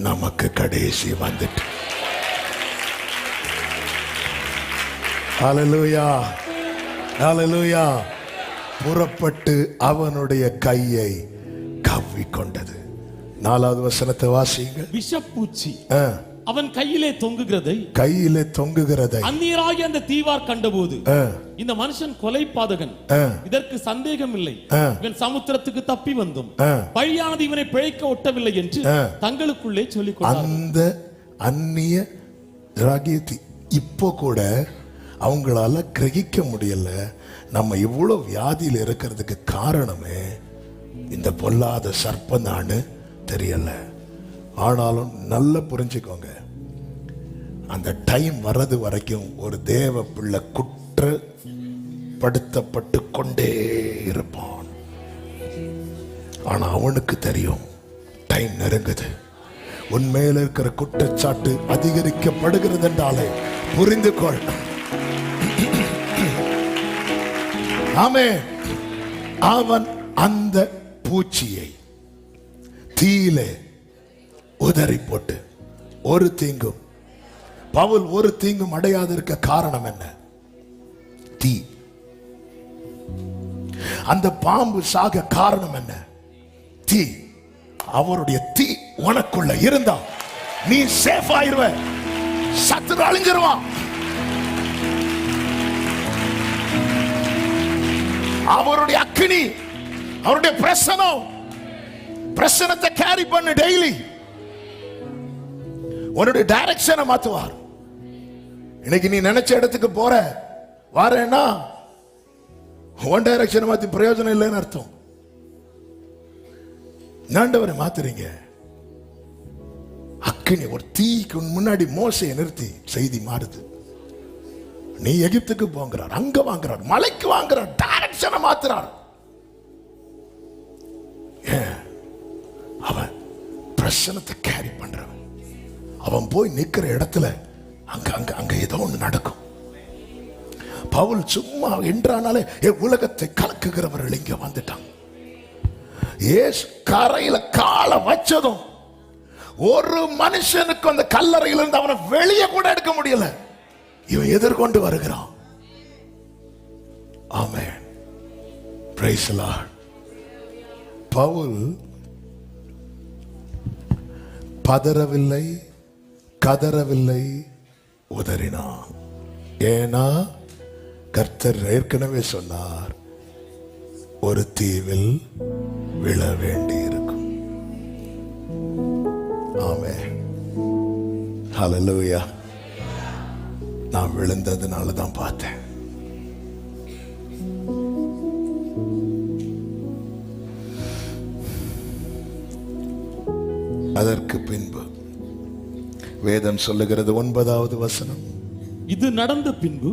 நமக்கு கடைசி வந்துட்டு. ஹல்லேலூயா, ஹல்லேலூயா. புறப்பட்டு அவனுடைய கையை கவ்விக்கொண்டது. 4வது வசனத்தை வாசிங்க. விஷப்பூச்சி அவன் கையிலே தொங்குகிறதை அந்நியராகிய அந்த தீவார் கண்டபோது, இந்த மனுஷன் கொலைபாதகன், இதற்கு சந்தேகம் இல்லை, இவன் சமுத்திரத்துக்கு தப்பி வந்தும் வழியானது இவனை பிழைக்க ஒட்டவில்லை என்று தங்களுக்குள்ளே சொல்லிக் கொண்டார்கள். அந்த அந்நிய இப்போ கூட அவங்களால கிரகிக்க முடியல. நம்ம இவ்வளவு வியாதியில் இருக்கிறதுக்கு காரணமே இந்த பொல்லாத சர்ப்பந்தான்னு தெரியல. ஆனாலும் நல்லா புரிஞ்சுக்கோங்க, அந்த டைம் வர்றது வரைக்கும் ஒரு தேவ பிள்ளை குற்றப்படுத்தப்பட்டு கொண்டே இருப்பான். ஆனா அவனுக்கு தெரியும் டைம் நெருங்குது. உண்மையில இருக்கிற குற்றச்சாட்டு அதிகரிக்கப்படுகிறது என்றாலே புரிந்து கொள். ஆமே. அவன் அந்த பூச்சியை தீயிலே உதறி போட்டு, ஒரு தீங்கும் பவுல் ஒரு தீங்கும் அடையாது இருக்க காரணம் என்ன? தீ. அந்த பாம்பு சாக காரணம் என்ன? தீ. அவருடைய தீ உனக்குள்ள இருந்தா நீ சேஃப் ஆயிருவ, சத்துரு அழிஞ்சிருவான். அவருடைய அக்கினி, அவருடைய பிரசனத்தை கேரி பண்ணு. டெய்லி உன்னுடைய டைரக்ஷனை மாத்துவார். இன்னைக்கு நீ நினைச்ச இடத்துக்கு போற வாரேன்னா ஒன் டைரக்ஷனை மாத்தி பிரயோஜனம் இல்லைன்னு அர்த்தம். ஆண்டவரை மாத்துறீங்க. அக்கினி ஒரு தீக்கு முன்னாடி மோசையை நிறுத்தி செய்தி மாறுது. நீ எகிப்துக்கு போங்கிறார், அங்க வாங்குறார், மலைக்கு வாங்குறார், டைரக்ஷனை மாத்துறார். அவன் பிரச்சனத்தை கேரி பண்றவன். அவன் போய் நிக்கிற இடத்துல அங்க அங்க அங்க ஏதோ ஒண்ணு நடக்கும். பவுல் சும்மா என்றானாலே உலகத்தை கலக்குகிறவர்கள் இங்க வந்துட்டாங்க. ஏசு கரையில காலை வச்சதும் ஒரு மனுஷனுக்கு அந்த கல்லறையிலிருந்து அவனை வெளியே கூட எடுக்க முடியல. இவன் எதிர்கொண்டு வருகிறான். Amen. Praise the Lord. Paul பதறவில்லை, கதறவில்லை, உதறினான். ஏன்னா கர்த்தர் ஏற்கனவே சொன்னார், ஒரு தீவில் விழ வேண்டி இருக்கும். ஆமென். ஹல்லேலூயா. நான் விழுந்ததுனால தான் பார்த்தேன். அதற்கு பின்பு வேதம் சொல்லுகிறது 9வது வசனம், இது நடந்த பின்பு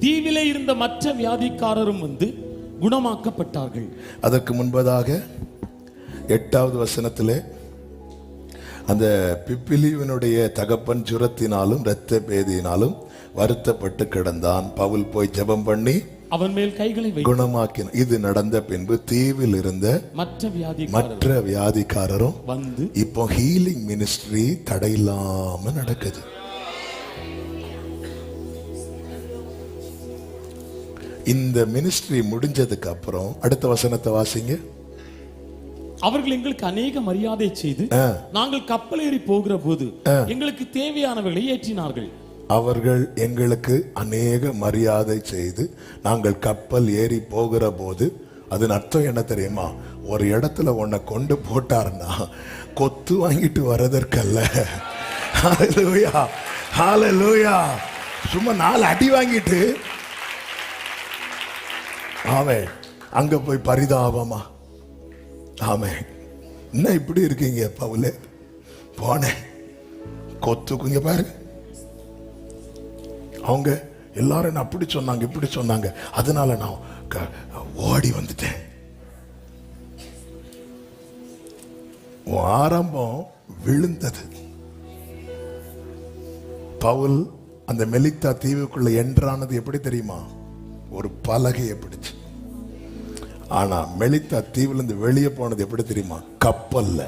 தீவிலே இருந்த மற்ற வியாதிக்காரரும் வந்து குணமாக்கப்பட்டார்கள். அதற்கு முன்பதாக 8வது வசனத்திலே அந்த பிப்பிலிவனுடைய தகப்பன் ஜுரத்தினாலும் இரத்த பேதியினாலும் வருத்தப்பட்டு கிடந்தான். பவுல் போய் ஜெபம் பண்ணி அவன் மேல் கைகளை குணமாக்கினான். இது நடந்த பின்பு தீவில் இருந்த மற்ற வியாதிக்காரரும் வந்து இப்போ ஹீலிங் மினிஸ்ட்ரி தடையில்லாம நடக்குது. இந்த மினிஸ்ட்ரி முடிஞ்சதுக்கு அப்புறம் அடுத்த வசனத்தை வாசிங்க. அவர்கள் எங்களுக்கு அநேக மரியாதை செய்து நாங்கள் கப்பல் ஏறி போகிற போது எங்களுக்கு தேவையானவர்களை ஏற்றினார்கள். அவர்கள் எங்களுக்கு அநேக மரியாதை செய்து நாங்கள் கப்பல் ஏறி போகிற போது, அதன் அர்த்தம் என்ன தெரியுமா? ஒரு இடத்துல உன்னை கொண்டு போட்டாருன்னா கொத்து வாங்கிட்டு வர்றதற்கல்ல. ஹல்லேலூயா, ஹல்லேலூயா. சும்மா 4 அடி வாங்கிட்டு ஆமென் அங்க போய் பரிதாபமா, ஆமென் என்ன இப்படி இருக்கீங்க பவுலே, போனேன் கொத்துக்குங்க பாரு. அவங்க எல்லாரும் என்ன அப்படி சொன்னாங்க இப்படி சொன்னாங்க, அதனால நான் ஓடி வந்துட்டேன். ஆரம்பம் விழுந்தது. பவுல் அந்த மெலித்தா தீவுக்குள்ள என்றானது எப்படி தெரியுமா? ஒரு பலகையை பிடிச்சு. ஆனா மெலித்தா தீவுல இருந்து வெளியே போனது எப்படி தெரியுமா? கப்பல்ல.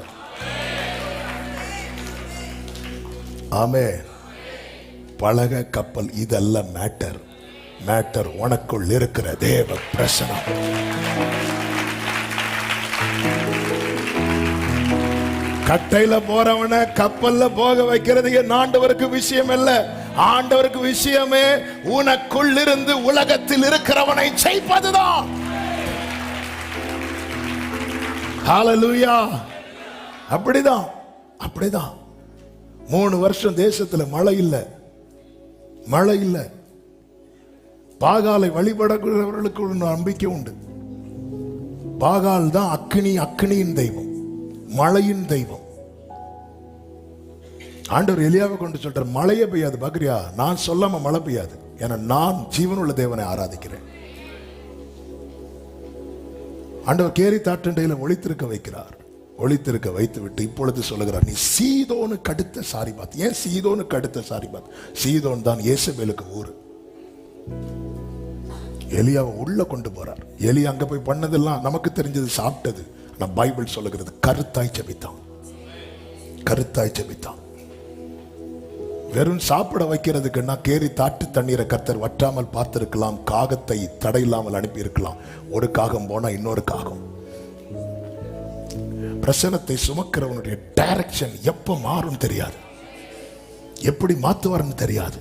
ஆமென். பலக கப்பல் இதல்ல மேட்டர். மேட்டர் உனக்குள் இருக்கிற தேவ பிரசனம். கட்டையில போறவன கப்பல்ல போக வைக்கிறது ஆண்டவருக்கு விஷயம் இல்ல. ஆண்டவருக்கு விஷயமே உனக்குள் இருந்து உலகத்தில் இருக்கிறவனை ஜெயிப்பதுதான். ஹல்லேலூயா. அப்படிதான், அப்படிதான். 3 வருஷம் தேசத்துல மழை இல்லை, மழை இல்லை. பாகாலை வழிபடக்கூடியவர்களுக்கு ஒரு நம்பிக்கை உண்டு. பாகால் தான் அக்னி, அக்னியின் தெய்வம், மழையின் தெய்வம். ஆண்டவர் எலியாவை கொண்டு சொல்றார், மழையே பெய்யாது பாக்குறியா, நான் சொல்லாம மழை பெய்யாது, ஏன்னா நான் ஜீவனுள்ள தேவனை ஆராதிக்கிறேன். ஆண்டவர் கேரி தாட்டண்டையில ஒளித்திருக்க வைக்கிறார். ஒளித்திருக்க வைத்து விட்டு இப்பொழுது சொல்லுகிறார், நீ சீதோனுக்கு அடுத்த சாரிபாத். ஏன் சீதோனுக்கு அடுத்த சாரிபாத்? சீதோன் தான் இயேசபேலுக்கு ஊரு. எலியாவை உள்ள கொண்டு போறார். எலியா அங்க போய் பண்ணதெல்லாம் நமக்கு தெரிஞ்சது, சாப்பிட்டது. நான் பைபிள் சொல்லுகிறது கருத்தாய் ஜெபித்தான், கருத்தாய் ஜெபித்தான். வெறும் சாப்பிட வைக்கிறதுக்குன்னா கேரி தாட்டு தண்ணீரை கர்த்தர் வற்றாமல் பார்த்திருக்கலாம், காகத்தை தடையில்லாமல் அனுப்பி இருக்கலாம். ஒரு காகம் போனா இன்னொரு காகம். பிரசனத்தை சுமக்கிறவனுடைய டைரக்ஷன் எப்ப மாறும் தெரியாது, எப்படி மாத்துவார்னு தெரியாது.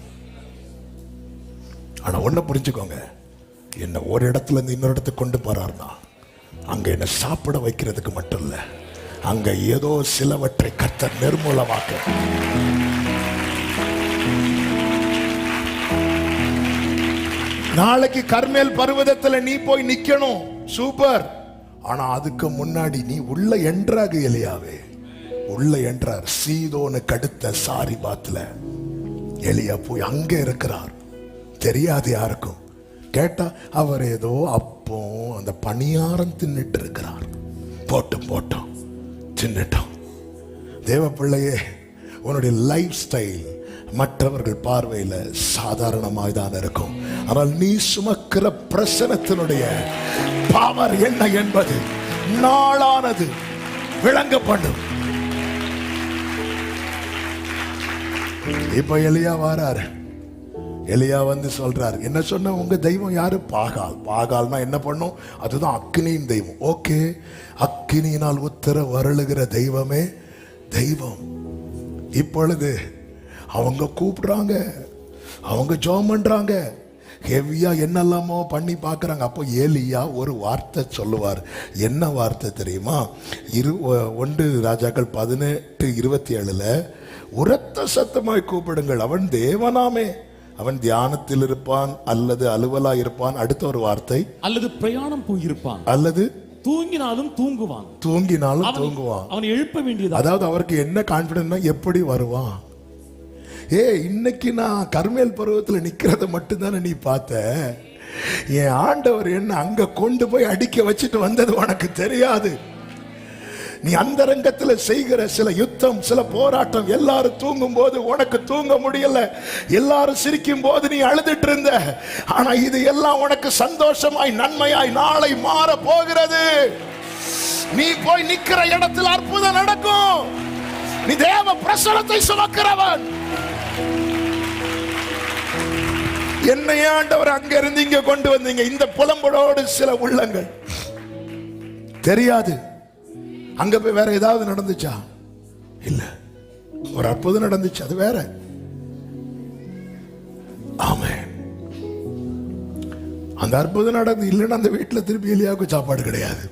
ஆனா ஒண்ணு புரிஞ்சுக்கோங்க, என்ன ஒரு இடத்துல இருந்து இன்னொரு இடத்துக்கு கொண்டு போறாருன்னா அங்க என்ன சாப்பிட வைக்கிறதுக்கு மட்டும் இல்ல, அங்க ஏதோ சிலவற்றை கர்த்தர் நிர்மூலமாக்க. நாளைக்கு கர்மேல் பர்வதத்துல நீ போய் நிக்கணும், சூப்பர். ஆனா அதுக்கு முன்னாடி நீ உள்ள என்றாக எலியாவே, உள்ள என்றார். சீதோனுக்கு அடுத்த சாரிபாத்ல எலியா போய் அங்க இருக்கிறார். தெரியாது யாருக்கும். கேட்டா அவர் ஏதோ அப்போ அந்த பணியாரம் தின்னுட்டு இருக்கிறார். போட்டோம் தின்னுட்டோம். தேவ பிள்ளையே, உன்னுடைய லைஃப் ஸ்டைல் மற்றவர்கள் பார்வையில சாதாரணமாக தான் இருக்கும். ஆனால் நீ சுமக்கிற பிரசனத்தினுடைய பவர் என்ன என்பது நாளானது விளங்கப்படும். இப்ப எலியா வாராரு. எலியா வந்து சொல்றாரு, என்ன சொன்ன உங்க தெய்வம் யாரு? பாகால். பாகால்னா என்ன பண்ணும்? அதுதான் அக்கினியின் தெய்வம். ஓகே, அக்கினியினால் உத்தர வருளுகிற தெய்வமே தெய்வம். இப்பொழுது அவங்க கூப்பிடுறாங்க, அவங்க ஜெபம் பண்றாங்க, ஹெவியா என்னெல்லாமோ பண்ணி பார்க்கறாங்க. அப்போ ஏலியா ஒரு வார்த்தை சொல்லுவார். என்ன வார்த்தை தெரியுமா? 1 ராஜாக்கள் 18:27 உரத்த சத்தமாய் கூப்பிடுங்கள், அவன் தேவனாமே, அவன் தியானத்தில் இருப்பான் அல்லது அலுவலா இருப்பான். அடுத்த ஒரு வார்த்தை, அல்லது பிரயாணம் போயிருப்பான், அல்லது தூங்கினாலும் தூங்குவான். அவன் எழுப்ப வேண்டியது. அதாவது அவருக்கு என்ன கான்பிடன்ஸ், எப்படி வருவான்? இன்னைக்கு நான் கர்மேல் பருவத்தில் நிக்கிறத மட்டும்தானே நீ பார்த்த. என் ஆண்டவர் என்ன அங்க கொண்டு போய் அடிக்க வச்சுட்டு வந்தது உனக்கு தெரியாது. நீ அந்தரங்கத்தில் செய்கிற சில யுத்தம், சில போராட்டம், எல்லாரும் தூங்கும் போது உனக்கு தூங்க முடியல, எல்லாரும் சிரிக்கும் போது நீ அழுதுட்டு இருந்த. ஆனா இது எல்லாம் உனக்கு சந்தோஷமாய் நன்மையாய் நாளை மாற போகிறது. நீ போய் நிக்கிற இடத்தில் அற்புதம் நடக்கும். நீ தேவ பிரசனத்தை சுமக்கிறவன். என்னை ஆண்டவர் அங்க இருந்து இங்க கொண்டு வந்தீங்க. இந்த புலம்பலோடு சில உள்ளங்கள் தெரியாது. அங்க போய் வேற ஏதாவது நடந்துச்சா? இல்ல, ஒரு அற்புதம் நடந்துச்சு, அது வேற. ஆமென். அந்த அற்புதம் நடந்து இல்லைன்னா அந்த வீட்டுல திருப்பி எலியாவுக்கு சாப்பாடு கிடையாது.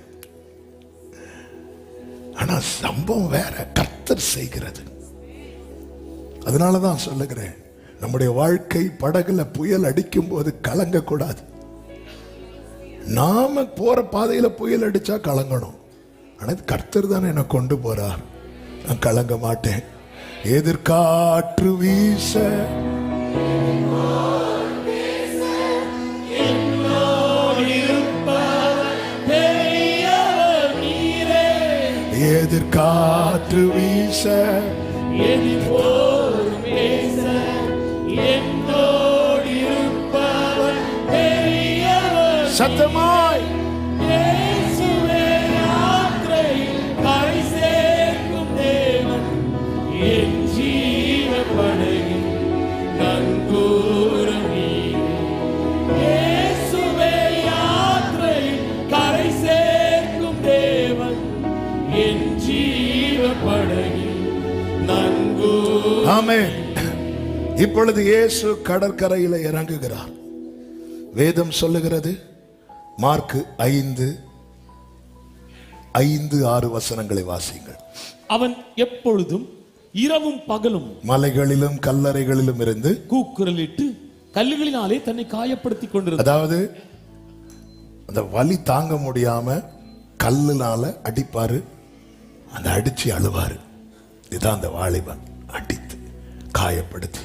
ஆனா சம்பவம் வேற, கர்த்தர் செய்கிறது. அதனாலதான் சொல்லுகிறேன், நம்முடைய வாழ்க்கை படகுல புயல் அடிக்கும் போது கலங்க கூடாது. நாம போற பாதையில புயல் அடிச்சா கலங்கணும். ஆனா கர்த்தர் தானே என்ன கொண்டு போறார், நான் கலங்க மாட்டேன். எதிர்காற்று வீச எதிர்காற்று வீச சத்தமாய் ஆமென். இப்பொழுது இயேசு கடற்கரையில் இறங்குகிறார். வேதம் சொல்லுகிறது, மார்க் 5:6 வசனங்களை வாசிங்கள். அவன் எப்பொழுதும் இரவும் பகலும் மலைகளிலும் கல்லறைகளிலும் இருந்து கூக்குரலிட்டு கல்லுகளினாலே தன்னை காயப்படுத்திக் கொண்டிருந்தார். அதாவது அந்த வலி தாங்க முடியாம கல்லுனால அடிப்பாரு, அந்த அடிச்சு அழுவாரு. இதுதான் அந்த வாலிபன் அடித்து காயப்படுத்தி.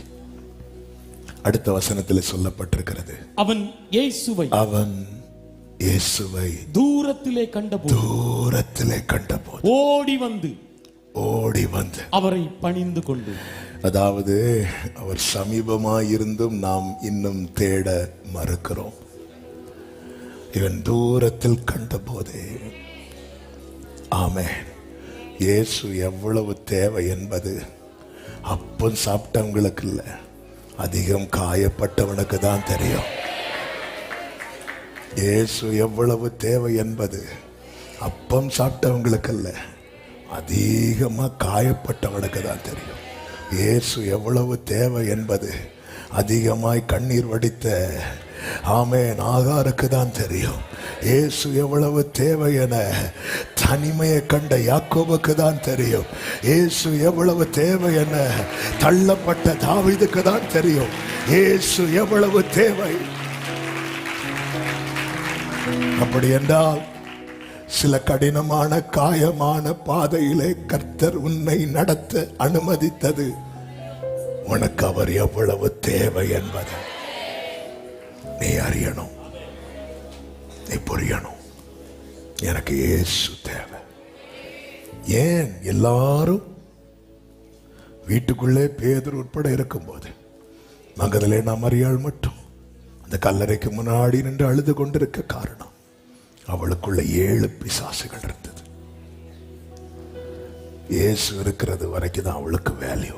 அடுத்த வசனத்தில் சொல்லப்பட்டிருக்கிறது, அவன் இயேசுவை தூரத்திலே கண்டபோது ஓடி வந்து அவரை பணிந்து கொண்டு. அதாவது அவர் சமீபமாயிருந்தும் நாம் இன்னும் தேட மறுக்கிறோம். இவன் தூரத்தில் கண்டபோதே. ஆமென். இயேசு எவ்வளவு தேவை என்பது அப்பம் சாப்பிட்டவங்களுக்கு இல்ல, அதிகம் காயப்பட்டவனுக்கு தான் தெரியும். இயேசு எவ்வளவு தேவை என்பது அப்பம் சாப்பிட்டவங்களுக்கு இல்ல, அதிகமா காயப்பட்டவனுக்கு தான் தெரியும். இயேசு எவ்வளவு தேவை என்பது அதிகமாய் கண்ணீர் வடித்த ஆமென் ஆகாருக்கு தான் தெரியும். இயேசு எவ்வளவு தேவை என தனிமையை கண்ட யாக்கோபுக்கு தான் தெரியும். இயேசு எவ்வளவு தேவை என தள்ளப்பட்ட தாவீதுக்கு தான் தெரியும். இயேசு எவ்வளவு தேவை. அப்படி என்றால் சில கடினமான காயமான பாதையிலே கர்த்தர் உன்னை நடத்த அனுமதித்தது உனக்கு அவர் எவ்வளவு தேவை என்பது. அறியணும், நீ புரியணும். எனக்கு இயேசு தேவை. ஏன் எல்லாரும் வீட்டுக்குள்ளே பேதுரு உட்பட இருக்கும்போது மகதலே நாம் மரியாள் மட்டும் அந்த கல்லறைக்கு முன்னாடி நின்று அழுது கொண்டிருக்க காரணம், அவளுக்குள்ள 7 பிசாசுகள் இருந்தது. இயேசு இருக்கிறது வரைக்கும் தான் அவளுக்கு வேல்யூ.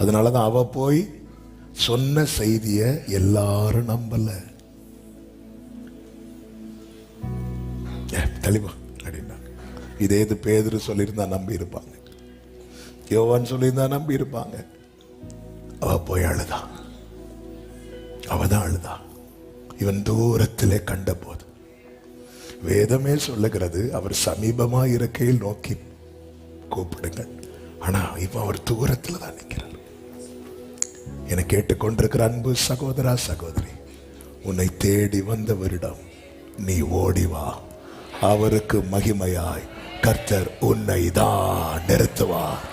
அதனாலதான் அவ போய் சொன்ன செய்திய எல்லாரும் நம்பல. தெளிவா அப்படின்னாங்க. இதே இது பேதுரு சொல்லியிருந்தா நம்பி இருப்பாங்க, யோவான் சொல்லியிருந்தா நம்பி இருப்பாங்க. அவ போய் அழுதா, அவதான் அழுதா. இவன் தூரத்திலே கண்ட போது வேதமே சொல்லுகிறது, அவர் சமீபமா இருக்கையில் நோக்கி கூப்பிடுங்கள். ஆனா இப்ப அவர் தூரத்துல தான் நிற்கிறார். என கேட்டுக்கொண்டிருக்கிற அன்பு சகோதரா சகோதரி, உன்னை தேடி வந்தவரிடம் நீ ஓடி வா. அவருக்கு மகிமையாய் கர்த்தர் உன்னை தான் நிறுத்துவார்.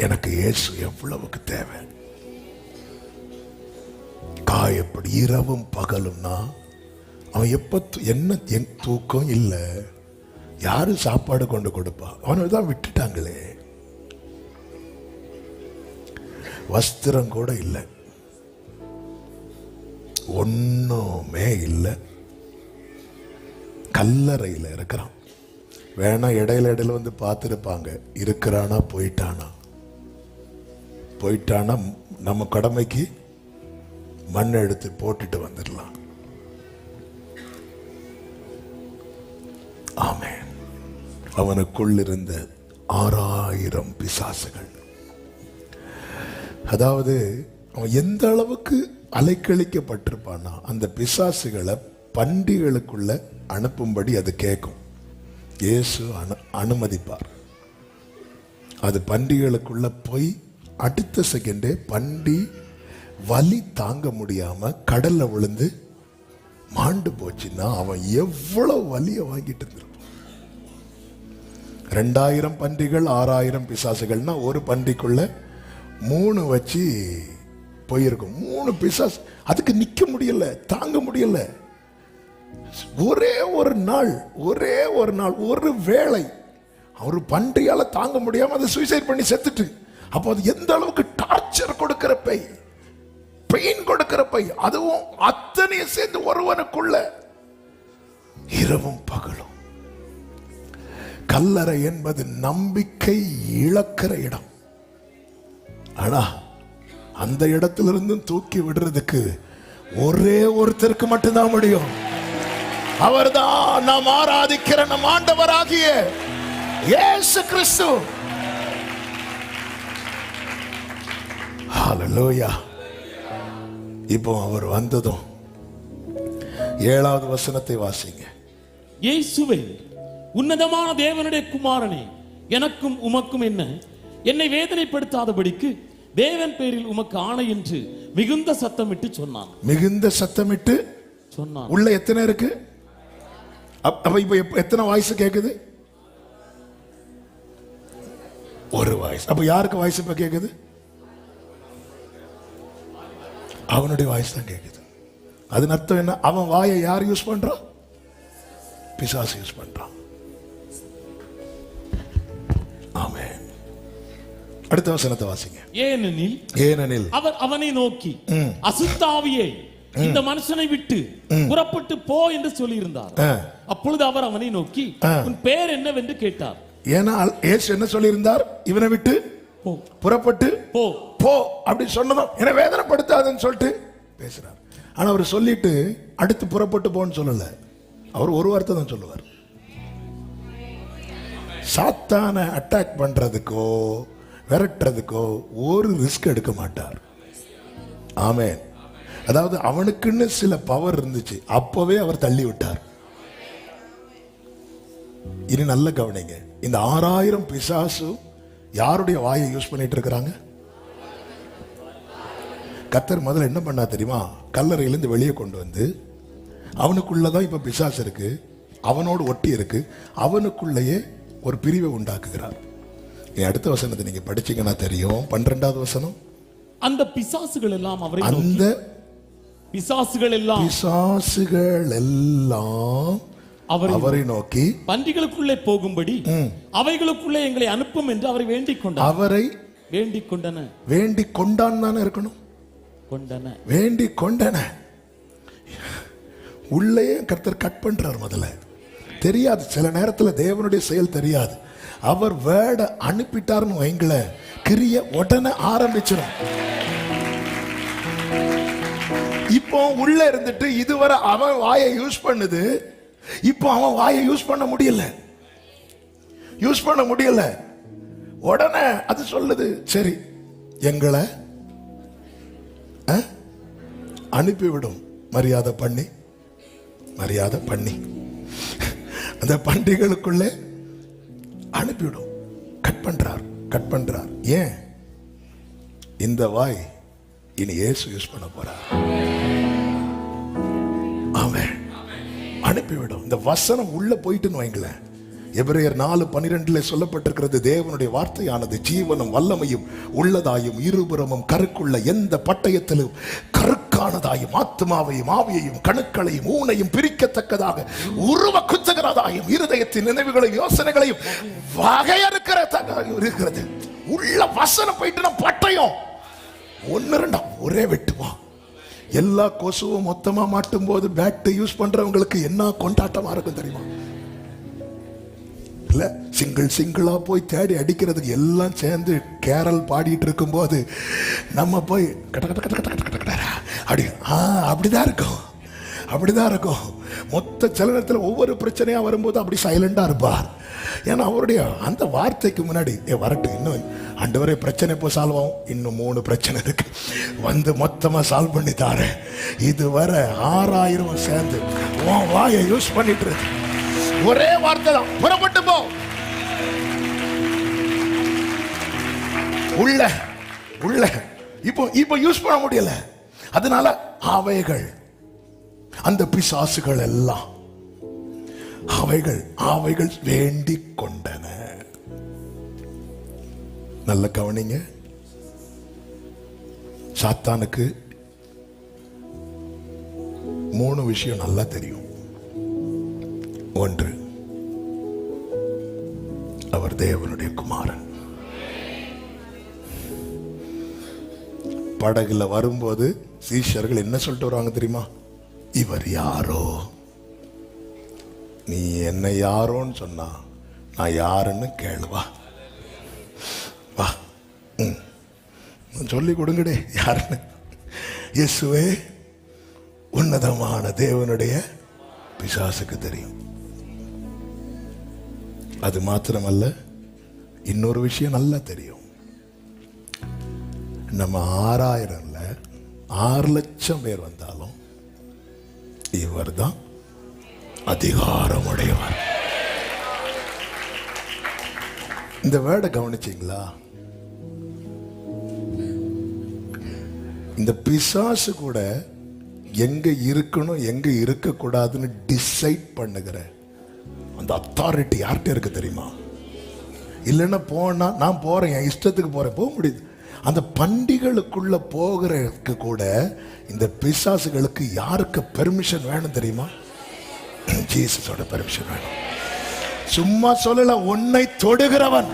எனக்கு இயேசு எவ்வளவுக்கு தேவை. காயப்படி இரவும் பகலும்னா அவன் எப்ப என்ன தூக்கம் இல்லை, யாரு சாப்பாடு கொண்டு கொடுப்பா? அவனை தான் விட்டுட்டாங்களே, வஸ்திரம் கூட இல்லை, ஒண்ணுமே இல்லை, கல்லறையில் இருக்கிறான். வேணா இடையில இடையில வந்து பார்த்துருப்பாங்க, இருக்கிறானா போயிட்டானா. போயிட்டானா நம்ம கடமைக்கு மண் எடுத்து போட்டுட்டு வந்துடலாம். ஆமென். அவனுக்குள் இருந்த 6000 பிசாசுகள். அதாவது அவன் எந்த அளவுக்கு அலைக்கழிக்கப்பட்டிருப்பானா, அந்த பிசாசுகளை பண்டிகளுக்குள்ள அனுப்பும்படி அது கேட்கும். இயேசு அனுமதிப்பார். அது பண்டிகளுக்குள்ள போய் அடுத்த செகண்டே பண்டி வலி தாங்க முடியாம கடல்ல விழுந்து மாண்டு போச்சுன்னா அவன் எவ்வளவு வலிய வாங்கிட்டு இருந்திருப்பான். 2000 பன்றிகள் 6000 பிசாசுகள்னா ஒரு பன்றிக்குள்ள 3 வச்சு போயிருக்கும். 3 பிசாசு அதுக்கு நிக்க முடியல, தாங்க முடியல. ஒரே ஒரு நாள் ஒரு வேளை ஒரு பன்றியால தாங்க முடியாம அதை சூசைட் பண்ணி செத்துட்டு. அப்போ அது எந்த அளவுக்கு டார்ச்சர் கொடுக்கிற பெயின் கொடுக்கிற அதுவும் அத்தனையும் சேர்ந்து ஒருவனுக்குள்ள இரவும் பகலும். கல்லறை என்பது நம்பிக்கை இழக்கிற இடம். ஆனா அந்த இடத்திலிருந்து தூக்கி விடுறதுக்கு ஒரே ஒருத்தருக்கு மட்டும்தான் முடியும். அவர்தான் நாம் ஆராதிக்கிற நம் ஆண்டவராகிய இயேசு கிறிஸ்து. ஹல்லேலூயா. இப்போ அவர் வந்ததும் 7வது வசனத்தை வாசிங்க. இயேசுவே, உன்னதமான தேவனுடைய குமாரனே, எனக்கும் உமக்கும் என்ன? என்னை வேதனைப்படுத்தாதபடிக்கு தேவன் பேரில் உமக்கு ஆணை என்று மிகுந்த சத்தமிட்டு சொன்னான். மிகுந்த சத்தமிட்டு சொன்னான். உள்ள எத்தனை இருக்கு? அப்ப இப்ப எத்தனை வாய்ஸ் கேக்குது? ஒரு வாய்ஸ். அப்ப யாருக்கு வாய்ஸ் இப்ப கேக்குது? அவனுடைய வாய்ஸ் தான் கேக்குது. அதன் அர்த்தம் என்ன? அவன் வாயை யார் யூஸ் பண்றான்? பிசாசு யூஸ் பண்றான். ஆமென். அடுத்த வசனத்தை வாசிங்க. ஏனெனில் அவர் அவனை நோக்கி, அசுத்தாவியே, இந்த மனுஷனை விட்டு புறப்பட்டு போ என்று சொல்லியிருந்தார். அப்பொழுது அவர் அவனை நோக்கி, உன் பேர் என்னவென்று கேட்டார். ஏன்னா இயேசு என்ன சொல்லியிருந்தார்? இவனை விட்டு புறப்பட்டு போ போ அப்படி சொன்னதும் என்ன வேதனைப்படுத்தாதுன்னு சொல்லிட்டு பேசுறார். ஆனா அவர் சொல்லிட்டு அடுத்து புறப்பட்டு போன்னு சொல்லல. அவர் ஒரு வார்த்தை தான் சொல்லுவார். சாத்தானை அட்டாக் பண்றதுக்கோ விரட்டுறதுக்கோ ஒரு ரிஸ்க் எடுக்க மாட்டார். ஆமென். அதாவது அவனுக்குன்னு சில பவர் இருந்துச்சு, அப்பவே அவர் தள்ளி விட்டார். இனி நல்ல கவனிங்க. இந்த 6000 பிசாசு யாருடைய வாயை யூஸ் பண்ணிட்டு இருக்கிறாங்க? கர்த்தர் முதல்ல என்ன பண்ணா தெரியுமா? கல்லறையிலிருந்து வெளியே கொண்டு வந்து அவனுக்குள்ளதான் இப்ப பிசாசு இருக்கு, அவனோடு ஒட்டி இருக்கு, அவனுக்குள்ளேயே ஒரு பிரிவை உண்டாக்குகிறார். அடுத்த வசனத்தை நீங்க படிச்சீங்கன்னா தெரியும். 12வது வசனம். அந்த பிசாசுகள் எல்லாம் அவரை நோக்கி, அந்த பிசாசுகள் எல்லாம் அவரை நோக்கி பன்றிகளுக்குள்ளே போகும்படி அவைகளுக்குள்ளே எங்களை அனுப்பும் என்று அவரை வேண்டிக் கொண்டார். அவரை வேண்டிக் கொண்டன. வேண்டிக் கொண்டான் தானே இருக்கணும். கொண்டன, வேண்டிக் கொண்டன. உள்ளே கர்த்தர் கட் பண்றார். முதல்ல தெரியாது, சில நேரத்தில் தேவனுடைய செயல் தெரியாது. அவர் வேர்ட அனுப்பிட்டார்னு வைங்கள, கிரிய உடனே ஆரம்பிச்சிடும். இப்போ உள்ள இருந்துட்டு இதுவரை அவன் வாயை யூஸ் பண்ணுது, இப்போ அவன் வாயை யூஸ் பண்ண முடியல. உடனே அது சொல்லுது, சரி எங்களை அனுப்பிவிடும். மரியாதை பண்ணி அந்த பண்டிகளுக்குள்ளே அனுப்பிவிடும். கட் பண்றார். ஏன்? இந்த வாய் இனி இயேசு யூஸ் பண்ண போறார். ஆமென். அனுப்பிவிடும். இந்த வசனம் உள்ள போயிட்டுன்னு வைங்களேன். எபிரேயர் 4:12 சொல்லப்பட்டிருக்கிறது, தேவனுடைய வார்த்தையானது ஜீவனும் வல்லமையும் உள்ளதாயும் இருபுறமும் கருக்குள்ள எந்த பட்டயத்திலும் கருக்கானதாயும் ஆத்மாவையும் ஆவியையும் கணுக்களையும் ஊனையும் பிரிக்கத்தக்கதாக உருவ குத்துகிறதாயும் இருதயத்தின் நினைவுகளையும் யோசனைகளையும் வகையறுக்கிறது. உள்ள வசனம் போயிட்டு பட்டயம் 1-2 ஒரே வெட்டுவான். எல்லா கொசுவும் மொத்தமா மாட்டும் போது பேட் யூஸ் பண்றவங்களுக்கு என்ன கொண்டாட்டமா இருக்கும் தெரியுமா? இல்ல, சிங்கிளா போய் தேடி அடிக்கிறதுக்கு எல்லாம் சேர்ந்து கேரல் பாடிட்டு இருக்கும் போது நம்ம போய் அப்படிதான் இருக்கும். மொத்த சலனத்தில் ஒவ்வொரு பிரச்சனையா வரும்போது அப்படி சைலண்டா இருப்பார். ஏன்னா அவருடைய அந்த வார்த்தைக்கு முன்னாடி வரட்டும், இன்னும் ஆண்டவரே பிரச்சனை இப்போ சால்வ் ஆகும், இன்னும் 3 பிரச்சனை இருக்கு, வந்து மொத்தமா சால்வ் பண்ணி தாரு. இதுவரை 6000 சேர்ந்து உன் வாயை யூஸ் பண்ணிட்டு இருக்கு. ஒரே வார்த்தை தான், புறப்பட்டு போ. உள்ள இப்போ யூஸ் பண்ண முடியல. அதனால அவைகள், அந்த பிசாசுகள் எல்லாம் அவைகள் வேண்டிக் கொண்டன. நல்ல கவனிங்க. சாத்தானுக்கு 3 விஷயம் நல்லா தெரியும். 1, அவர் தேவனுடைய குமாரன். படகுல வரும்போது சீஷர்கள் என்ன சொல்லிட்டு வருவாங்க தெரியுமா? இவர் யாரோ, நீ என்ன யாரோன்னு சொன்னா நான் யாருன்னு கேளுவா, வா சொல்லி கொடுங்கடே யாருன்னு. இயேசுவே உன்னதமான தேவனுடைய பிசாசுக்கு தெரியும். அது மாத்திரமல்ல, இன்னொரு விஷயம் நல்லா தெரியும். நம்ம 6000ல 6 லட்சம் பேர் வந்தாலும் இவர் தான் அதிகாரம் உடையவர். இந்த வேர்டை கவனிச்சீங்களா? இந்த பிசாசு கூட எங்க இருக்கணும் எங்க இருக்க கூடாதுன்னு டிசைட் பண்ணுகிற அந்த அத்தாரிட்டி யார்கிட்ட இருக்கு தெரியுமா? இல்லைன்னா போனா நான் போறேன், என் இஷ்டத்துக்கு போறேன், போக முடியுது. அந்த பண்டிகளுக்குள்ள போகிறதுக்கு கூட இந்த பிசாசுகளுக்கு யாருக்கு பெர்மிஷன் வேணும் தெரியுமா? ஜீசஸோட பெர்மிஷன் வேணும். சும்மா சொல்லல, உன்னை தொடுகிறவன்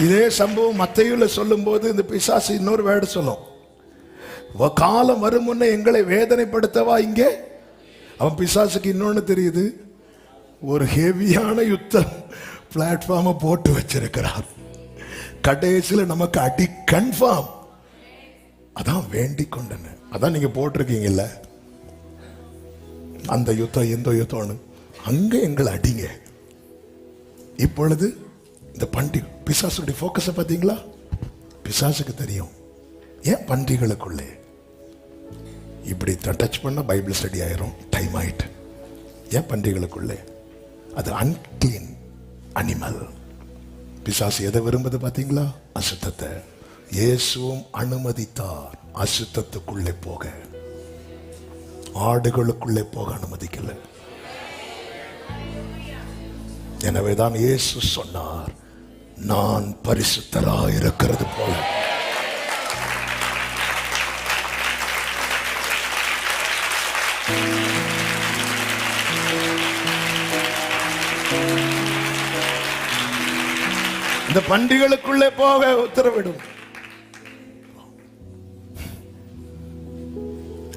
இதே சம்பவம் மத்தேயுல சொல்லும் போது இந்த பிசாசு இன்னொரு வேர்டு சொல்லும், காலம் வரும் முன்னே எங்களை வேதனைப்படுத்தவா இங்கே. அவன் பிசாசுக்கு இன்னொன்னு தெரியுது, ஒரு ஹெவியான யுத்தம் பிளாட்ஃபார்மை போட்டு வச்சிருக்கிறார். கடைசியில் நமக்கு அடி கன்ஃபார்ம். அதான் வேண்டிக் கொண்டன. அதான் நீங்க போட்டிருக்கீங்கல்ல, அந்த யுத்தம் எந்த யுத்தம்னு, அங்க எங்களை அடிங்க. இப்பொழுது இந்த பண்டிகை பிசாசுடைய போக்கஸை பார்த்தீங்களா? பிசாசுக்கு தெரியும் ஏன் பண்டிகளுக்குள்ளே இப்படி டச் பண்ண பைபிள் ஸ்டடி ஆயிரும், டைம் ஆயிட்டு. ஏன் பண்டிகளுக்குள்ளே? அது அன்கிளீன் அனிமல். பிசாசு எதை விரும்புது பார்த்தீங்களா? அசுத்தத்தை. இயேசுவும் அனுமதித்தார் அசுத்தத்துக்குள்ளே போக. ஆடுகளுக்குள்ளே போக அனுமதிக்கல. எனவேதான் இயேசு சொன்னார், நான் பரிசுத்தராய் இருக்கிறது போல இந்த பண்டிகளுக்குள்ளே போக உத்தரவிடும்.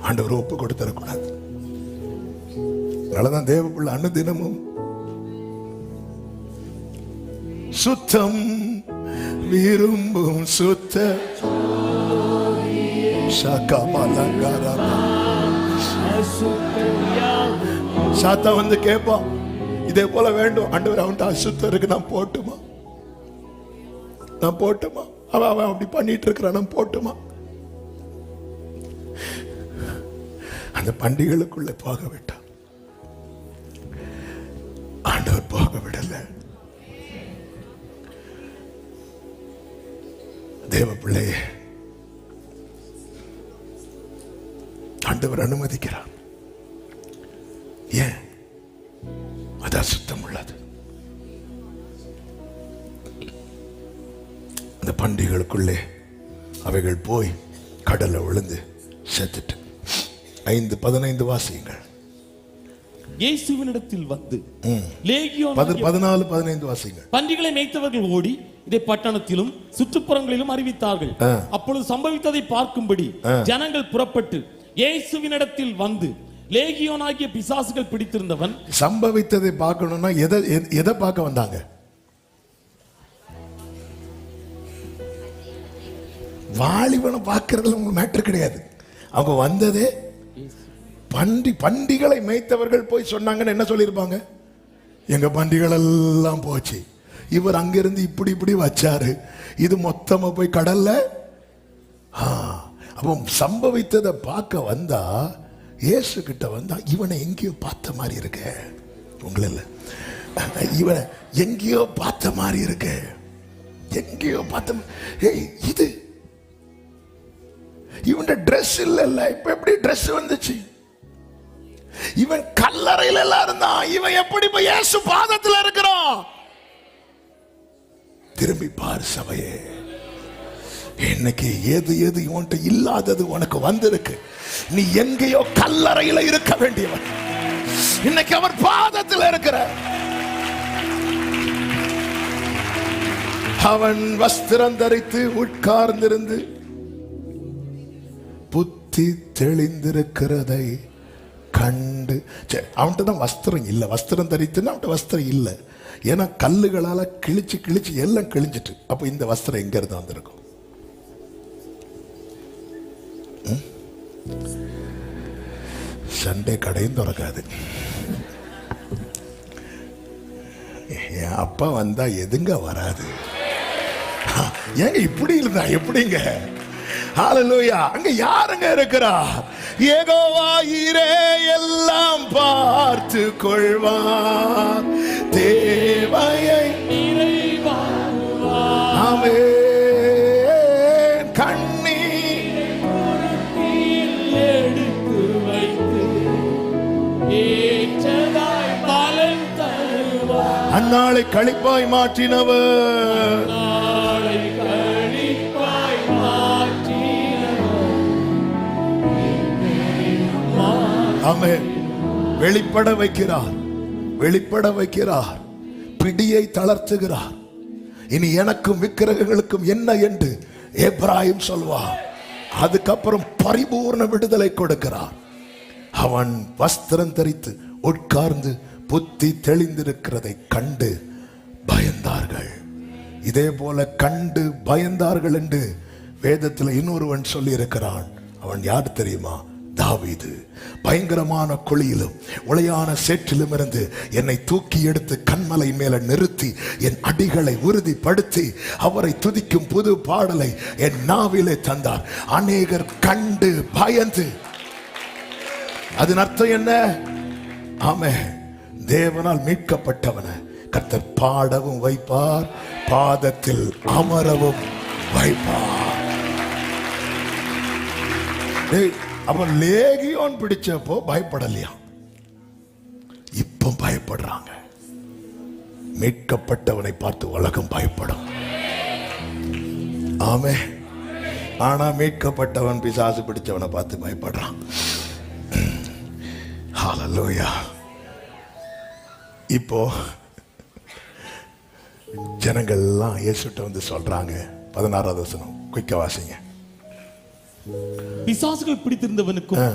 ஆண்டவர் ஒப்பு கொடுத்தரக்கூடாது. அதனாலதான் தேவப்புள்ள அனுதினமும் சுத்தம் விரும்பும் சுத்த சாத்தா வந்து கேட்பான், இதே போல வேண்டும் ஆண்டவர், அவன்கிட்ட அசுத்தம் இருக்கு, நான் போட்டுமா, நான் போட்டுமா, அவன் அப்படி பண்ணிட்டு இருக்கிறான், நான் போட்டுமா. அந்த பண்டிகைகளுக்குள்ள போக விட்டான். ஆண்டவர் போக விடல. தேவ பிள்ளையே, ஆண்டவர் அனுமதிக்கிறார். ஏன்? அது அசுத்தம் உள்ளது. அந்த பண்டிகைகளுக்குள்ளே அவைகள் போய் கடல்ல விழுந்து செத்துட்டு. 5:15 வாசியுங்கள். இயேசுவினிடத்தில் வந்து லேகியோன் 14-15 வாசியுங்கள். பன்றிகளை மேய்த்தவர்கள் ஓடி இதை பட்டணத்திலும் சுற்றுப்புறங்களிலும் அறிவித்தார்கள். அப்பொழுது சம்பவித்ததை பார்க்கும்படி ஜனங்கள் புறப்பட்டு இயேசுவினிடத்தில் வந்து லேகியோனாகிய பிசாசுகள் பிடித்திருந்தவன். சம்பவித்ததை பார்க்கணும்னா எதை பார்க்க வந்தாங்க? வாலிபனை பார்க்கறதுல உங்களுக்கு மேட்டர் கிடையாது. அவங்க வந்ததே பண்டிகளை மேய்த்தவர்கள் போய் சொன்னாங்கன்னு என்ன சொல்லியிருப்பாங்க? எங்க பண்டிகள் எல்லாம் போச்சு, இவர் அங்கிருந்து இப்படி இப்படி வச்சாரு, இது மொத்தமா போய் கடல்ல. அப்போ சம்பவித்ததை பார்க்க வந்தா, இயேசு கிட்ட வந்தா, இவனை எங்கேயோ பார்த்த மாதிரி இருக்க, உங்களை இவனை எங்கேயோ பார்த்த மாதிரி இருக்க, எங்கேயோ பார்த்த, ஏய் இது இவன் ட்ரெஸ் இல்ல, இப்ப எப்படி ட்ரெஸ் வந்துச்சு? இவன் கல்லறையில எல்லாம் இருந்தான், இவன் எப்படி இப்ப இயேசு பாதத்துல இருக்கிறான்? திரும்பி பார் சபையே, இன்னைக்கு எது இவன்ட்ட இல்லாதது உனக்கு வந்திருக்கு. நீ எங்கேயோ கல்லறையில இருக்க வேண்டியவன், இன்னைக்கு அவர் பாதத்தில் இருக்கிற. அவன் வஸ்திரம் தரித்து உட்கார்ந்திருந்து புத்தி தெளிந்திருக்கிறதை கண்டு. அவன்கிட்ட தான் வஸ்திரம் இல்லை, வஸ்திரம் தரித்துன்னு அவன்கிட்ட வஸ்திரம் இல்லை. ஏன்னா கல்லுகளால கிழிச்சு எல்லாம் கிழிஞ்சிட்டு. அப்போ இந்த வஸ்திரம் எங்க இருந்து வந்திருக்கும்? சண்டே கடையும் திறக்காது. என் அப்பா வந்தா எதுங்க வராது? ஏங்க இப்படி இருந்தா எப்படிங்க? ஹல்லேலூயா. அங்க யாருங்க இருக்கிறா? யெகோவா ஈரே எல்லாம் பார்த்து கொள்வார், தேவையை நிறைவாக்குவார். ஆமென். கண்ணீர் எடுத்து வைத்து ஏற்றதாய் பலன் தருவார். அந்நாளை களிப்பாய் மாற்றினவர், ஆமென். வெளிப்பட வைக்கிறார், பிடியை தளர்த்துகிறார். இனி எனக்கும் விக்கிரகங்களுக்கும் என்ன என்று எப்ராயிம் சொல்வார். அதுக்கப்புறம் பரிபூர்ண விடுதலை கொடுக்கிறார். அவன் வஸ்திரம் தரித்து உட்கார்ந்து புத்தி தெளிந்திருக்கிறதை கண்டு பயந்தார்கள். இதே போல கண்டு பயந்தார்கள் என்று வேதத்தில் இன்னொருவன் சொல்லி இருக்கிறான். அவன் யார் தெரியுமா? தாவீது. பயங்கரமான குழியிலும் உளையான சேற்றிலும் இருந்து என்னை தூக்கி எடுத்து கண்மலை மேல நிறுத்தி என் அடிகளை உறுதிப்படுத்தி அவரை துதிக்கும் புது பாடலை என் நாவிலே தந்தார். அநேகர் கண்டு பயந்து. அதன் அர்த்தம் என்ன? ஆமென். தேவனால் மீட்கப்பட்டவனை கர்த்தர் பாடவும் வைப்பார், பாதத்தில் அமரவும் வைப்பார். அப்ப லேகியோன் பிடிச்சப்போ பயப்படலையா, இப்ப பயப்படுறாங்க. மீட்கப்பட்டவனை பார்த்து உலகம் பயப்படும். ஆமே. ஆனா மீட்கப்பட்டவன் பிசாசு பிடிச்சவனை பார்த்து பயப்படுறான். ஹல்லேலூயா. இப்போ ஜனங்கள் எல்லாம் இயேசுட்ட வந்து சொல்றாங்க. 16வது வசனம் குயிக்கா வாசிங்க. பிசாசுகள் பிடித்திருந்தவனுக்கும்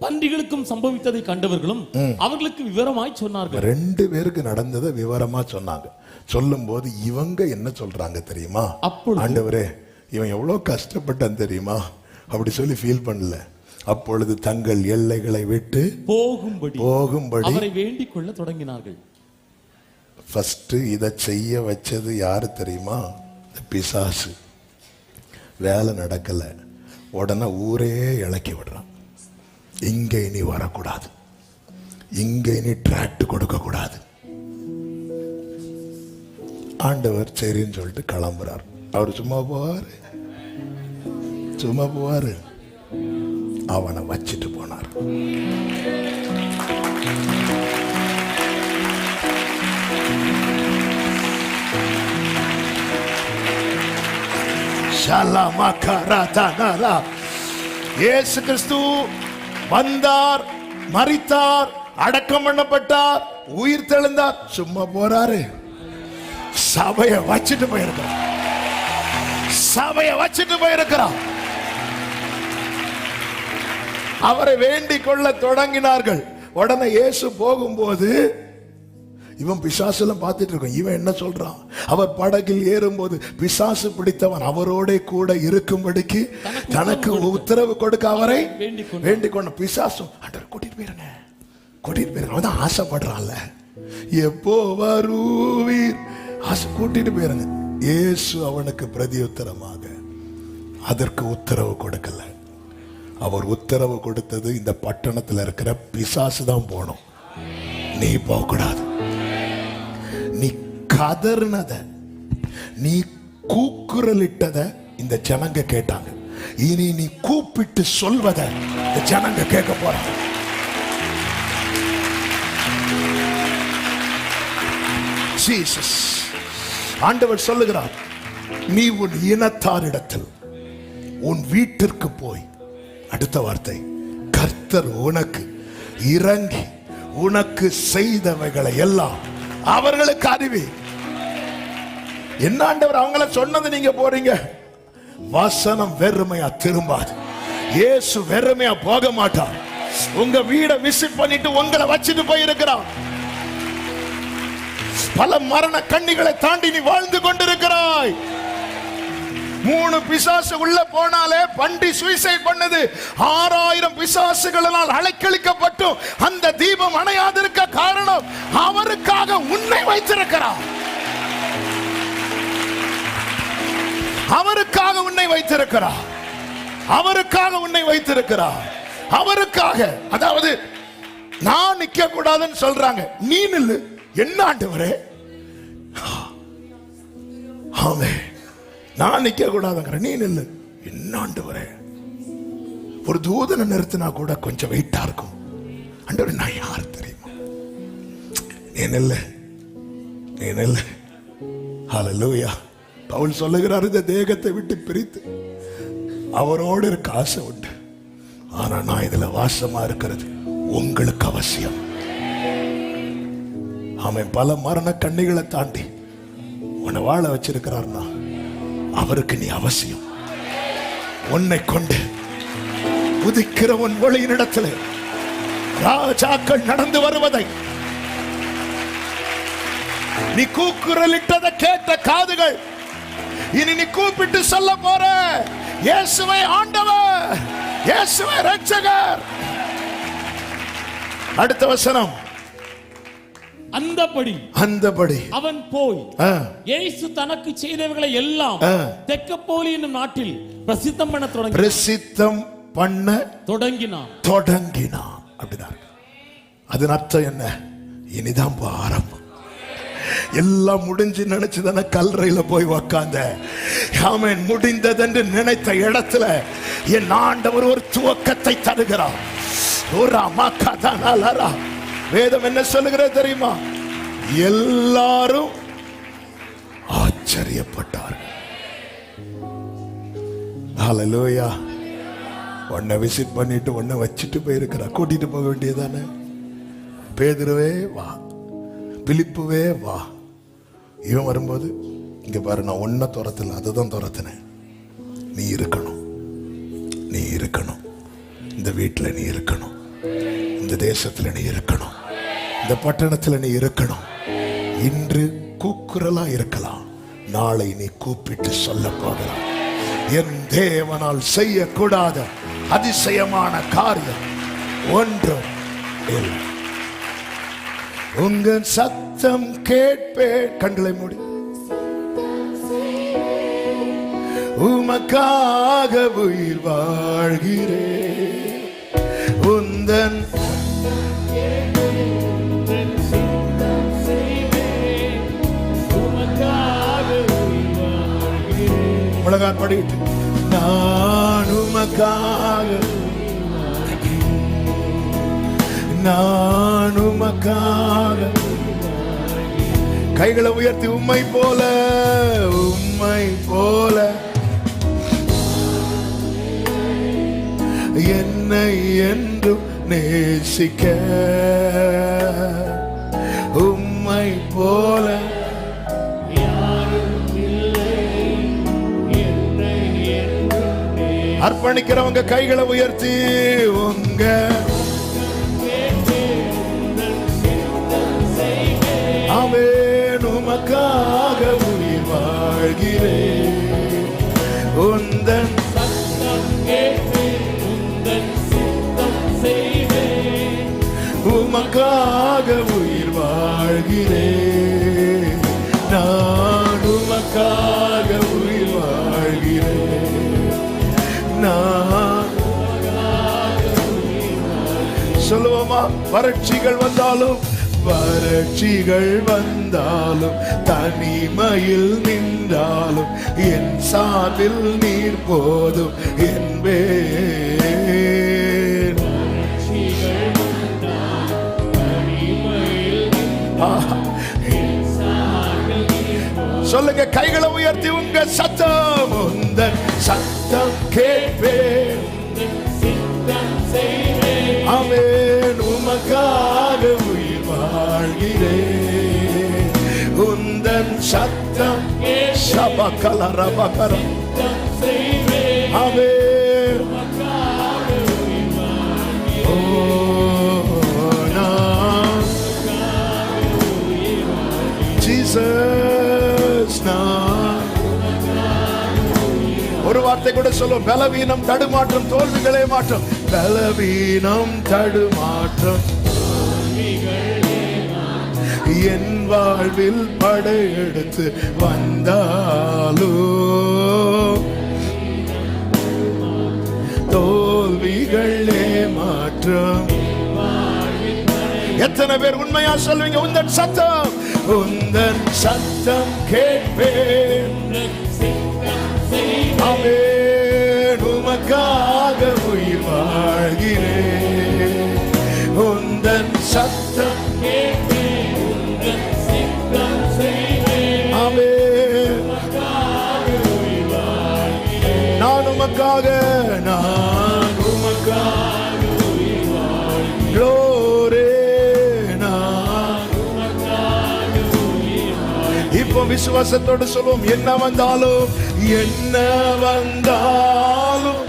பன்றிகளுக்கும் சம்பவித்ததை கண்டவர்களும் அவர்களுக்கு விவரமாய் சொன்னார்கள். 2 பேருக்கு நடந்ததை விவரமா சொன்னாங்க. சொல்லும் போது இவங்க என்ன சொல்றாங்க தெரியுமா? அப்பொழுது ஆண்டவரே, இவன் எவ்வளவு கஷ்டப்பட்டான் தெரியுமா அப்படி சொல்லி ஃபீல் பண்ணல. அப்பொழுது தங்கள் எல்லைகளை விட்டு போகும்படி அவரை வேண்டிக் கொள்ள தொடங்கினார்கள். ஃபர்ஸ்ட் இதை செய்ய வச்சது யாரு தெரியுமா? பிசாசு. வேலை நடக்கல, உடனே ஊரே இழக்கி விடுறான். இங்க இனி வரக்கூடாது, இங்க இனி டிராக்ட் கொடுக்க கூடாது. ஆண்டவர் சரின்னு சொல்லிட்டு கிளம்புறார். அவர் சும்மா போவாரு, அவனை வச்சிட்டு போனார். இயேசு கிறிஸ்து வந்தார், மரித்தார், அடக்கம் பண்ணப்பட்டார், உயிர் தெழுந்தார். சும்மா போறாரு, சபையை வச்சிட்டு போயிருக்கிறார். சபையை வச்சிட்டு போயிருக்கிறார். அவரை வேண்டிக் கொள்ள தொடங்கினார்கள். உடனே இயேசு போகும்போது இவன் பிசாசு எல்லாம் பார்த்துட்டு இருக்கோம். இவன் என்ன சொல்றான்? அவர் படகில் ஏறும்போது பிசாசு பிடித்தவன் அவரோட கூட இருக்கும்படிக்கு தனக்கு உத்தரவு கொடுக்க அவரை வேண்டிக் கொண்ட. பிசாசு ஆண்டவர் கூட்டிட்டு போயிருங்க, அவன் தான் ஆசைப்படுறான்ல, எப்போ வருவீர், ஆசை கூட்டிட்டு போயிருங்க. இயேசு அவனுக்கு பிரதியுத்தரமாக அதற்கு உத்தரவு கொடுக்கல. அவர் உத்தரவு கொடுத்தது, இந்த பட்டணத்தில் இருக்கிற பிசாசு தான் போகணும், நீ போக கூடாது. நீ கதர்னத, நீ கூக்குரலிட்டத இந்த ஜனங்க கேட்டாங்க. இனி நீ கூப்பிட்டு சொல்வத இந்த ஜனங்க கேட்க போறாங்க. ஜீசஸ் ஆண்டவர் சொல்லுகிறார், நீ உன் இனத்தாரிடத்தில் உன் வீட்டிற்கு போய், அடுத்த வார்த்தை, கர்த்தர் உனக்கு இறங்கி உனக்கு செய்தவைகளை எல்லாம் அவர்களுக்கு அறிவி. என்ன ஆண்டவர் அவங்கள சொன்னது நீங்க போறீங்க? வசனம் வெறுமையா திரும்பாது. இயேசு வெறுமையா போக மாட்டார். உங்க வீட விசிட் பண்ணிட்டு உங்களை வச்சிட்டு போயிருக்கிறார். பல மரண கண்ணிகளை தாண்டி நீ வாழ்ந்து கொண்டிருக்கிறாய். 3 பிசாசு உள்ள போனாலே பண்டி சூசைட் பண்ணது. 6000 பிசாசுகளால் அலைக்கழிக்கப்பட்டும் அந்த தீபம் அணையாதிருக்க காரணம் அவருக்காக உன்னை வைத்திருக்கிறார். அவருக்காக உன்னை வைத்திருக்கிறார். அவருக்காக உன்னை வைத்திருக்கிறார். அவருக்காக. அதாவது நான் நிக்க கூடாதுன்னு சொல்றாங்க, நீ நில்லு. என்ன ஆண்டவரே? ஆமென். நான் நிக்க கூடாதுங்கிற, நீ நில்லு. என்ன ஆண்டவரே? ஒரு தூதனை நிறுத்தினா கூட கொஞ்சம் வெயிட்டா இருக்கும். ஆண்டவரே, நான் யார் தெரியுமா? நீ நில்லு, நீ நில்லு. ஹல்லேலூயா. பவுல் சொல்லுகிறார், இந்த தேகத்தை விட்டு பிரித்து அவரோடு இருக்க ஆசை உண்டு, ஆனா நான் இதுல வாசமா இருக்கிறது உங்களுக்கு அவசியம். அவன் பல மரண கண்ணிகளை தாண்டி உன்னை வாழ வச்சிருக்கிறார்னா அவருக்கு நீ அவசியம். உன்னை கொண்டு உதிக்கிற உன் ஒளியின் இடத்துல ராஜாக்கள் நடந்து வருவதை, நீ கூக்குரலிட்டதை கேட்ட காதுகள் இனி நீ கூப்பிட்டு சொல்ல போற, இயேசுவை ஆண்டவர், இயேசுவை இரட்சகர். அடுத்த வசனம், அந்தபடி அவன் போய் இயேசு தனக்கு செய்தவைகளை எல்லாம் தெக்கப்போலி என்னும் நாட்டில் பிரசித்தம் பண்ண தொடங்கினான். அப்படிதான். அதன் அர்த்தம் என்ன? இனிதான் ஆரம்பம். எல்லாம் முடிஞ்சு நினைச்சுதானே கல்லறையில போய் உக்காந்த. ஆமென். முடிந்ததென்று நினைத்த இடத்துல என் ஆண்டவர் ஒரு துவக்கத்தை தருகிறார். வேதம் என்ன சொல்லுகிறது தெரியுமா? எல்லாரும் ஆச்சரியப்பட்டார்கள். ஹல்லேலூயா. உன்னை விசிட் பண்ணிட்டு உன்னை வச்சுட்டு போயிருக்கிறா, கூட்டிட்டு போக வேண்டியதானே. பேதுருவே வா, பிலிப்புவே வா. இவன் வரும்போது இங்க பாரு, நான் ஒன்ன துரத்தல, அதுதான் துரத்தினேன். நீ இருக்கணும், நீ இருக்கணும், இந்த வீட்டில் நீ இருக்கணும், இந்த தேசத்துல நீ இருக்கணும், இந்த பட்டணத்துல நீ இருக்கணும். இன்று கூக்குரலா இருக்கலாம், நாளை நீ கூப்பிட்டு சொல்ல போகிறாய். என் தேவனால் செய்யக்கூடாத அதிசயமான காரியம் ஒன்றும் இல்லை. உங்க சத்தம் கேட்பேன். கண்களை மூடி. உமக்காக உயிர் வாழ்கிறேன். உந்தன் உலகான் படிட்டு நான் உமக்காக, நான் உமக்காக. கைகளை உயர்த்தி உம்மை போல, உம்மை போல என்னை என்றும் நேசிக்க, உம்மை போல அர்ப்பணிக்கிறவங்க கைகளை உயர்த்தி உங்க ஆமென். உமக்காக உயிர் வாழ்கிறேன். உந்தன் சத்தம் கேட்பேன், உந்தன் சித்தம் செய்வேன். உமக்காக உயிர் வாழ்கிறேன். நான் உமக்காக உயிர் வாழ்கிறேன். சொல்லுவோமா? வறட்சிகள் வந்தாலும், வறட்சிகள் வந்தாலும், தனிமையில் நின்றாலும், என் சார்பில் நீர் போதும் என்பேன். சொல்லுங்க, கைகளை உயர்த்தி உங்க சத்தம், உந்தன் சத்தம் கேட்பேன். ஆமென். உமக்காக உயிர் வாழ்கிறேன். உந்தன் சத்தம் சபகலரபகர. ஆமென். ஓ நான் ஜீசஸ், நான் ஒரு வார்த்தை கூட சொல்லும். பலவீனம், தடுமாற்றம், தோல்விகளே மாற்றம். பலவீனம், தடுமாற்றம் என் வாழ்வில் படையெடுத்து வந்தாலோ, தோல்விகளே மாற்றம். எத்தனை பேர் உண்மையா சொல்வீங்க? உந்தன் சத்தம், உந்தன் சத்தம் கேட்பேன். ஆமென். உமக்காக உயிர் வாழ்கிறேன். உந்தன் சத்தம் கேட்பேன், உந்தன் சித்தம் செய்வேன். ஆமென். நான் உமக்காக, நான் உமக்காக உயிர் வாழ்கிறேன். க்ளோரி. இப்போ விசுவாசத்தோடு சொல்லுவோம். என்ன வந்தாலும், என்ன வந்தாலும்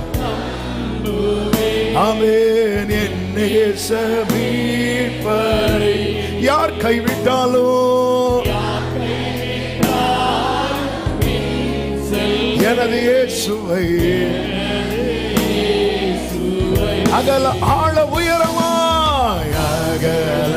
ஆமென். என்னை மீட்பரை யார் கைவிட்டாலும், எனது இயேசுவை அகல ஆழ உயரமாய், அகல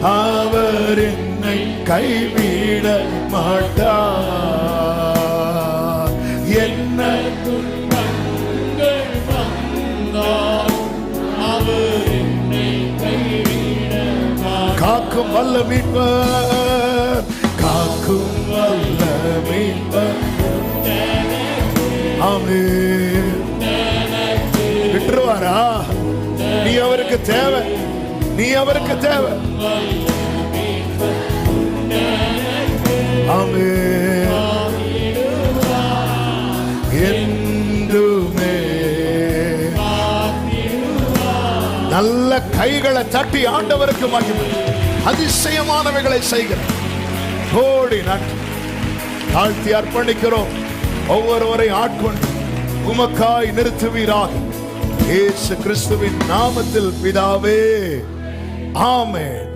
அவர் என்னை கைவிட மாட்டார். என்ன துன்பங்கள் வந்தாலும் காக்கும் வல்ல மீட்பர், காக்கும் வல்ல மீட்பர். ஆமென். விட்டுருவாரா? நீ அவருக்கு தேவை, நீ அவருக்கு தேவை. ஆமென். என்றுமே நல்ல கைகளை தட்டி ஆண்டவருக்கு மகிமை. அதிசயமானவைகளை செய்கிற கோடி நன்றி. தாழ்த்தி அர்ப்பணிக்கிறோம். ஒவ்வொருவரை ஆட்கொண்டு உமக்காய் நிறுத்துவீராக. இயேசு கிறிஸ்துவின் நாமத்தில் பிதாவே, ஆமென்.